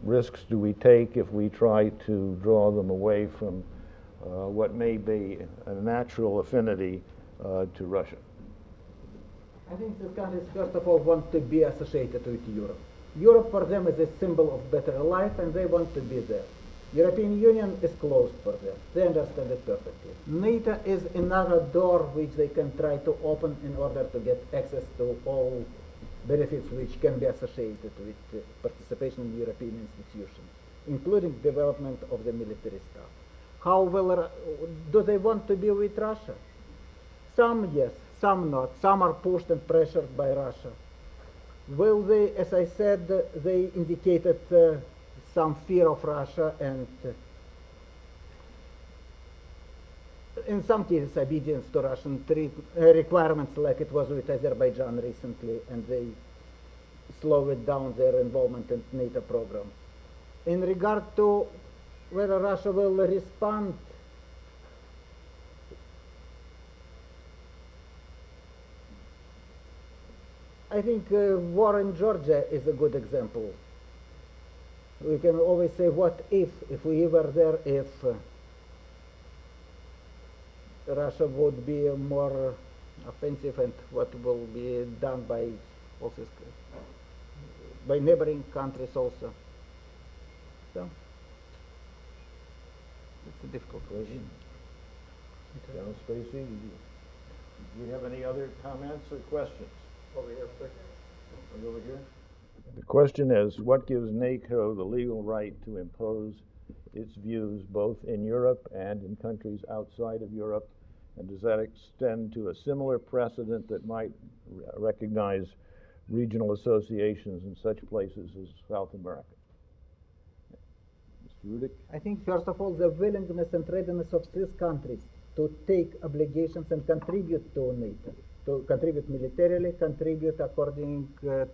risks do we take if we try to draw them away from what may be a natural affinity to Russia? I think these countries, first of all, want to be associated with Europe. Europe for them is a symbol of better life, and they want to be there. European Union is closed for them. They understand it perfectly. NATO is another door which they can try to open in order to get access to all benefits which can be associated with participation in European institutions, including development of the military staff. How do they want to be with Russia? Some yes, some not. Some are pushed and pressured by Russia. Will they, as I said, they indicated some fear of Russia and in some cases obedience to Russian requirements, like it was with Azerbaijan recently, and they slowed down their involvement in NATO program. In regard to whether Russia will respond, I think war in Georgia is a good example. We can always say, what if we were there, if Russia would be more offensive, and what will be done by also by neighboring countries also. So it's a difficult question. General Spiese, do you have any other comments or questions? Over here, please. Over here. The question is, what gives NATO the legal right to impose its views both in Europe and in countries outside of Europe? And does that extend to a similar precedent that might recognize regional associations in such places as South America? Mr. Roudik? I think, first of all, the willingness and readiness of these countries to take obligations and contribute to NATO, to contribute militarily, contribute according to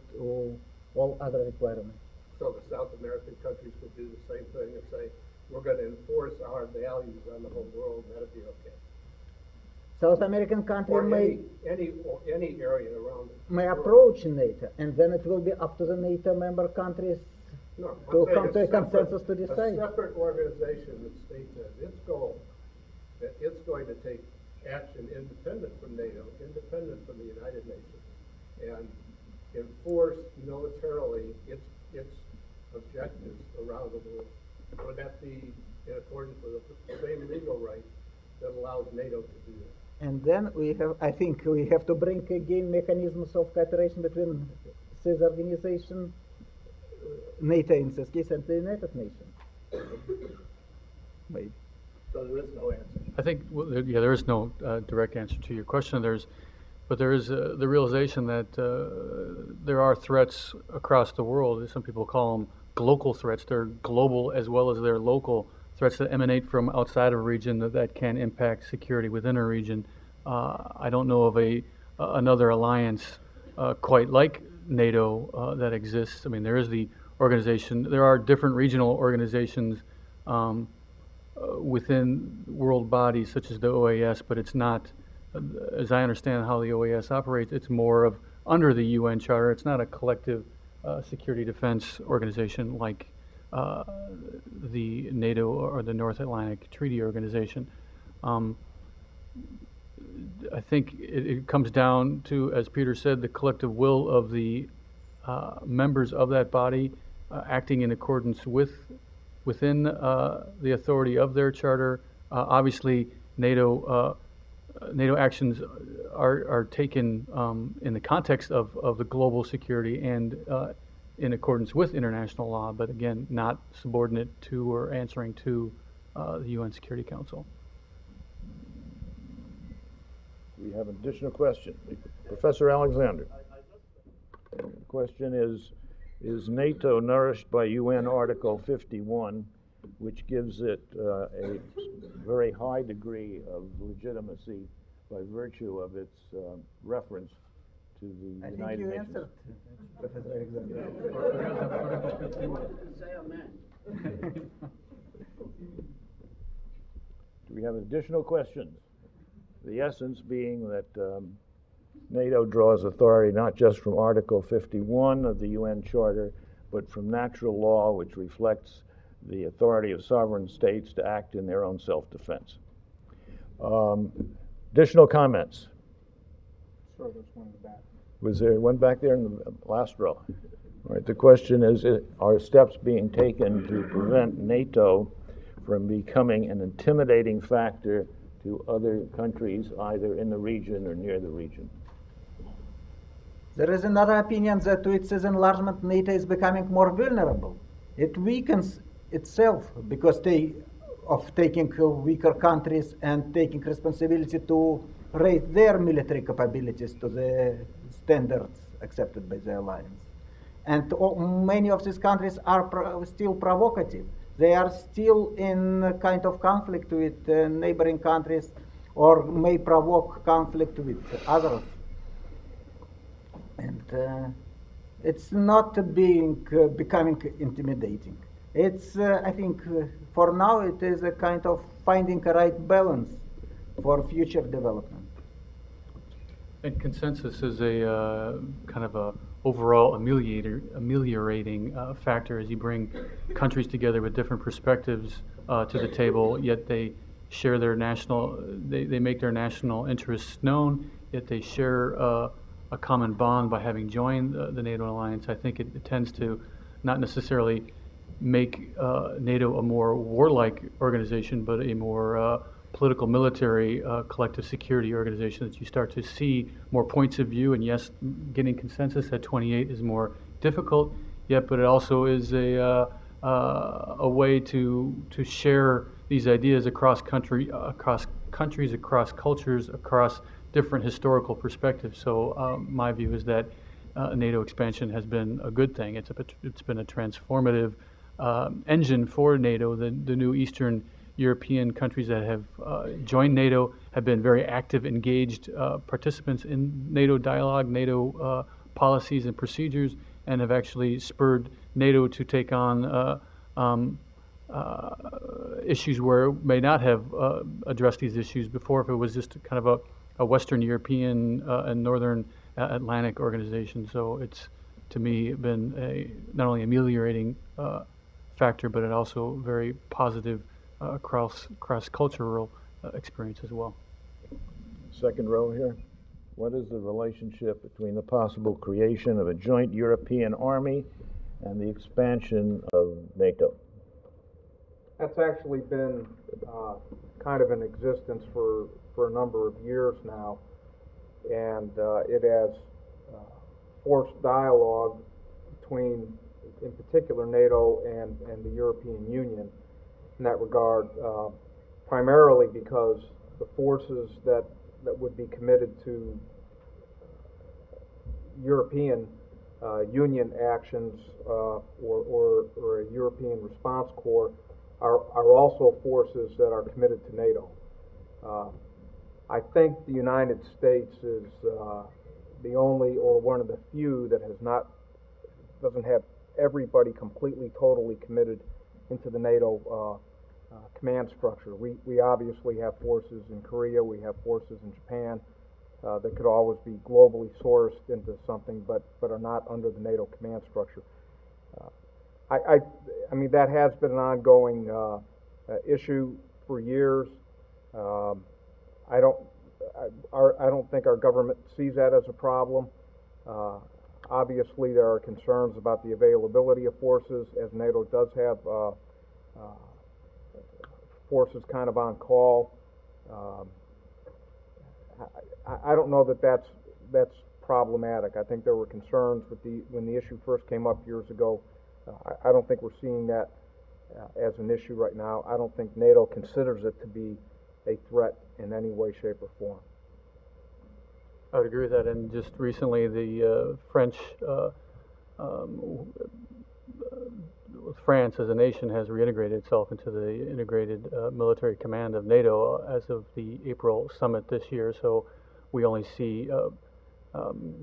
all other requirements. So the South American countries could do the same thing and say, we're going to enforce our values on the whole world, that'd be okay. South American country Or may any area around it. may approach NATO, and then it will be up to the NATO member countries to come to a consensus to decide. A separate organization that states that its goal, that it's going to take action independent from NATO, independent from the United Nations, and enforce militarily its objectives around the world. Would that be in accordance with the same legal right that allows NATO to do that? And then I think we have to bring again mechanisms of cooperation between this organization, NATO in this case, and the United Nations. Maybe. So there is no answer. I think, yeah, there is no direct answer to your question. But there is the realization that there are threats across the world. Some people call them global threats. They're global as well as they're local threats that emanate from outside of a region that can impact security within a region. I don't know of another alliance quite like NATO that exists. I mean, there is the organization. There are different regional organizations within world bodies such as the OAS, but it's not, as I understand how the OAS operates, it's more of under the UN Charter. It's not a collective security defense organization like the NATO or the North Atlantic Treaty Organization. I think it comes down to, as Peter said, the collective will of the members of that body acting in accordance within the authority of their charter. Obviously, NATO actions are taken in the context of the global security and in accordance with international law, but again, not subordinate to or answering to the UN Security Council. We have an additional question. Professor Alexander. The question is NATO nourished by UN Article 51, which gives it a very high degree of legitimacy by virtue of its reference to the United Nations? Answered, Professor Alexander. Say amen. Do we have additional questions? The essence being that NATO draws authority not just from Article 51 of the UN Charter, but from natural law, which reflects the authority of sovereign states to act in their own self-defense. Additional comments? Sure, there's one in the back. Was there one back there in the last row? All right, the question is, are steps being taken to prevent NATO from becoming an intimidating factor to other countries, either in the region or near the region? There is another opinion that with this enlargement, NATO is becoming more vulnerable. It weakens itself because of taking weaker countries and taking responsibility to raise their military capabilities to the standards accepted by the alliance. And many of these countries are still provocative. They are still in a kind of conflict with neighboring countries, or may provoke conflict with others. And it's not becoming intimidating. It's, I think, for now it is a kind of finding a right balance for future development. And consensus is a kind of a overall ameliorating factor as you bring countries together with different perspectives to the table, yet they share their national, they make their national interests known, yet they share a common bond by having joined the NATO alliance. I think it tends to not necessarily make NATO a more warlike organization, but a more political, military, collective security organization, that you start to see more points of view. And yes, getting consensus at 28 is more difficult, yet, but it also is a way to share these ideas across countries, across cultures, across different historical perspectives. So my view is that NATO expansion has been a good thing. It's been a transformative engine for NATO. The new Eastern European countries that have joined NATO have been very active, engaged participants in NATO dialogue, NATO policies and procedures, and have actually spurred NATO to take on issues where it may not have addressed these issues before, if it was just kind of a Western European and Northern Atlantic organization. So it's, to me, been a not only ameliorating factor, but it also very positive cross-cultural experience as well. Second row here. What is the relationship between the possible creation of a joint European army and the expansion of NATO? That's actually been kind of in existence for a number of years now, and it has forced dialogue between, in particular, NATO and the European Union in that regard, primarily because the forces that would be committed to European Union actions or a European response corps are also forces that are committed to NATO. I think the United States is the only, or one of the few, that doesn't have everybody completely, totally committed into the NATO command structure. We obviously have forces in Korea, we have forces in Japan that could always be globally sourced into something, but are not under the NATO command structure. I mean, that has been an ongoing issue for years. I don't think our government sees that as a problem. Obviously, there are concerns about the availability of forces, as NATO does have forces kind of on call. I don't know that that's problematic. I think there were concerns when the issue first came up years ago. I don't think we're seeing that as an issue right now. I don't think NATO considers it to be a threat in any way, shape, or form. I would agree with that. And just recently, the France as a nation has reintegrated itself into the integrated military command of NATO as of the April summit this year. So we only see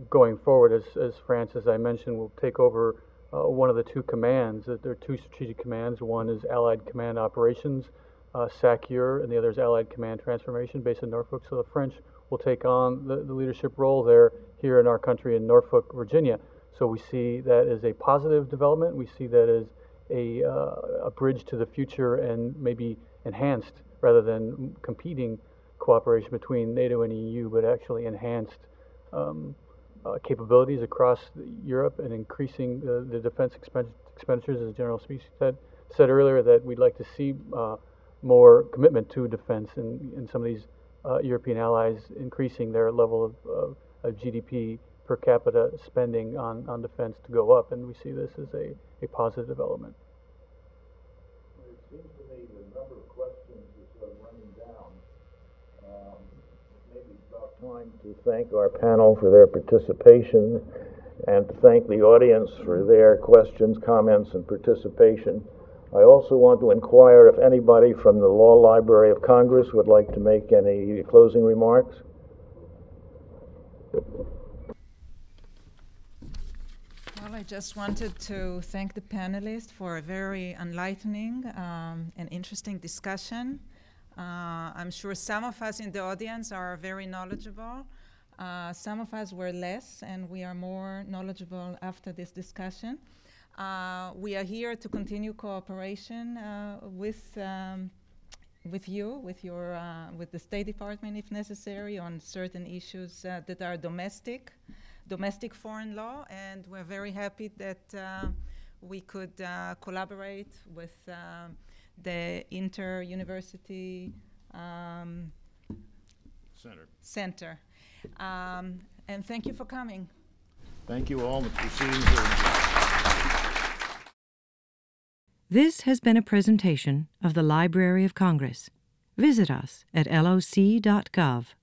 going forward as France, as I mentioned, will take over one of the two commands. There are two strategic commands. One is Allied Command Operations, SACEUR, and the other is Allied Command Transformation, based in Norfolk. So the French will take on the leadership role there here in our country in Norfolk, Virginia. So we see that as a positive development. We see that as a bridge to the future, and maybe enhanced rather than competing cooperation between NATO and EU, but actually enhanced capabilities across Europe and increasing the defense expenditures, as General Spiese said earlier, that we'd like to see more commitment to defense in some of these European allies, increasing their level of GDP per capita spending on defense to go up, and we see this as a positive development. It seems to me the number of questions is sort of running down. Maybe it's about time to thank our panel for their participation and to thank the audience for their questions, comments, and participation. I also want to inquire if anybody from the Law Library of Congress would like to make any closing remarks. Well, I just wanted to thank the panelists for a very enlightening and interesting discussion. I'm sure some of us in the audience are very knowledgeable. Some of us were less, and we are more knowledgeable after this discussion. We are here to continue cooperation with you, with the State Department, if necessary, on certain issues that are domestic foreign law, and we're very happy that we could collaborate with the Inter-University Center. And thank you for coming. Thank you all. The proceedings are... This has been a presentation of the Library of Congress. Visit us at loc.gov.